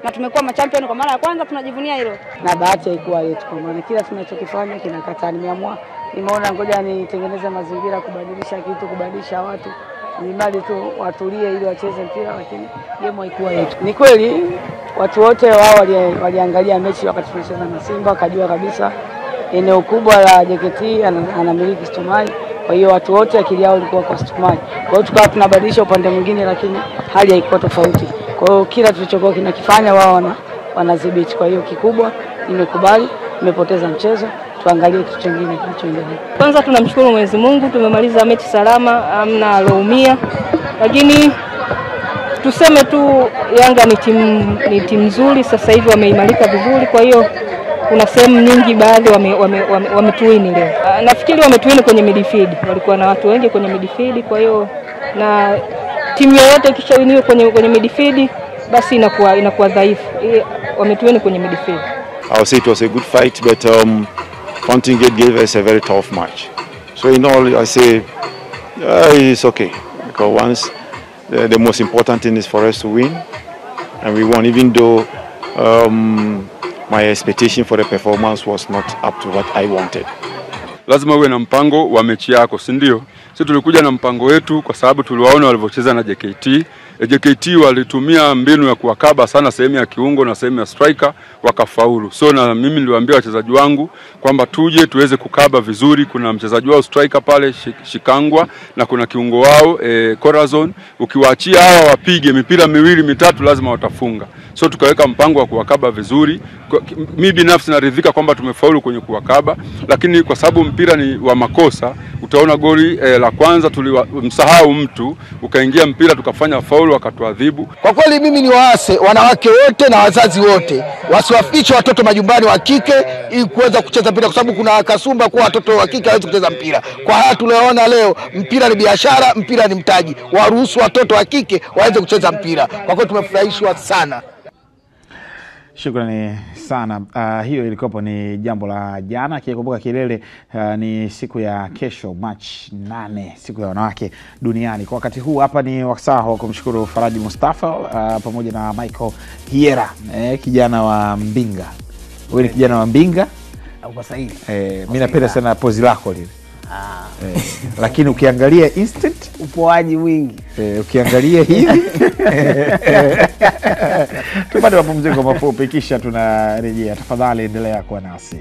S5: na tumekuwa machampion kwa mara ya kwanza, tunajivunia hilo.
S6: Na bahati haikuwa yetu kwa maana kila tunachokifanya kinakataa. Nimeona ngoja nitengeneze mazingira kubadilisha kitu, kubadilisha watu. Ni mali tu watulie ili wacheze mpira, lakini game haikuwa yetu. Ni kweli watu wote wao waliangalia mechi wakati tunacheza na Simba, wakajua kabisa eneo kubwa la JKT anamiliki Stumai. Kwa hiyo watu wote akili yao ilikuwa kwa Stumai. Kwa hiyo tukawa tunabadilisha upande mwingine, lakini hali haikuwa tofauti. Kwa hiyo kila tulichokuwa kinakifanya wao wanadhibiti. Kwa hiyo kikubwa nimekubali, nimepoteza mchezo, tuangalie kitu kingine kinachoendelea.
S5: Kwanza tunamshukuru Mwenyezi Mungu, tumemaliza mechi salama, hamna aloumia. Lakini tuseme tu Yanga ni timu nzuri, sasa hivi wameimarika vizuri, kwa hiyo kuna sehemu nyingi baadhi wametuini leo. Nafikiri wametuini kwenye midfield. Walikuwa na watu wengi kwenye midfield, kwa hiyo na timu yoyote ikishawiniwa kwenye midfield basi inakuwa dhaifu. Wametuini kwenye midfield.
S7: I would say it was a good fight, but Fountain Gate gave us a very tough match. So in all, I say it's okay, because once the most important thing is for us to win, and we won, even though my expectation for the performance was not up to what I wanted.
S8: Lazima uwe na mpango wa mechi yako, si ndio? Sisi tulikuja na mpango wetu kwa sababu tuliwaona walivyocheza na JKT. JKT walitumia mbinu ya kuwakaba sana sehemu ya kiungo na sehemu ya striker, wakafaulu. So na mimi niliwaambia wachezaji wangu kwamba tuje tuweze kukaba vizuri. Kuna mchezaji wao striker pale Shikangwa na kuna kiungo wao Corazon. Ukiwaachia hawa wapige mipira 2-3 lazima watafunga. So tukaweka mpango wa kuwakaba vizuri. Mimi binafsi naridhika kwamba tumefaulu kwenye kuwakaba, lakini kwa sababu mpira ni wa makosa, utaona goli la kwanza tulimsahau mtu, ukaingia mpira tukafanya faulu wakatuadhibu.
S9: Kwa kweli mimi ni waase wanawake wote na wazazi wote wasiwafiche watoto majumbani wa kike ili kuweza kucheza mpira, kwa sababu kuna kasumba kwa watoto wa kike hawezi kucheza mpira. Kwa haya tunayoona leo, mpira ni biashara, mpira ni mtaji. Waruhusu watoto wa kike waweze kucheza mpira. Kwa kweli tumefurahishwa sana.
S1: Shukrani sana. Hiyo ilikopo ni jambo la jana. Kikumbuka kilele ni siku ya kesho March 8, siku ya wanawake duniani. Kwa wakati huu hapa ni wasaa wa kumshukuru Faraji Mustafa pamoja na Michael Hiera, kijana wa Mbinga. Wewe ni kijana wa Mbinga?
S2: Uko sahihi.
S1: Mimi napenda sana pozi lako lile. Lakini ukiangalia instant
S2: upoaji wingi.
S1: Ukiangalia hivi tupate mapumziko mafupi kisha tunarejea. Tafadhali endelea kuwa nasi.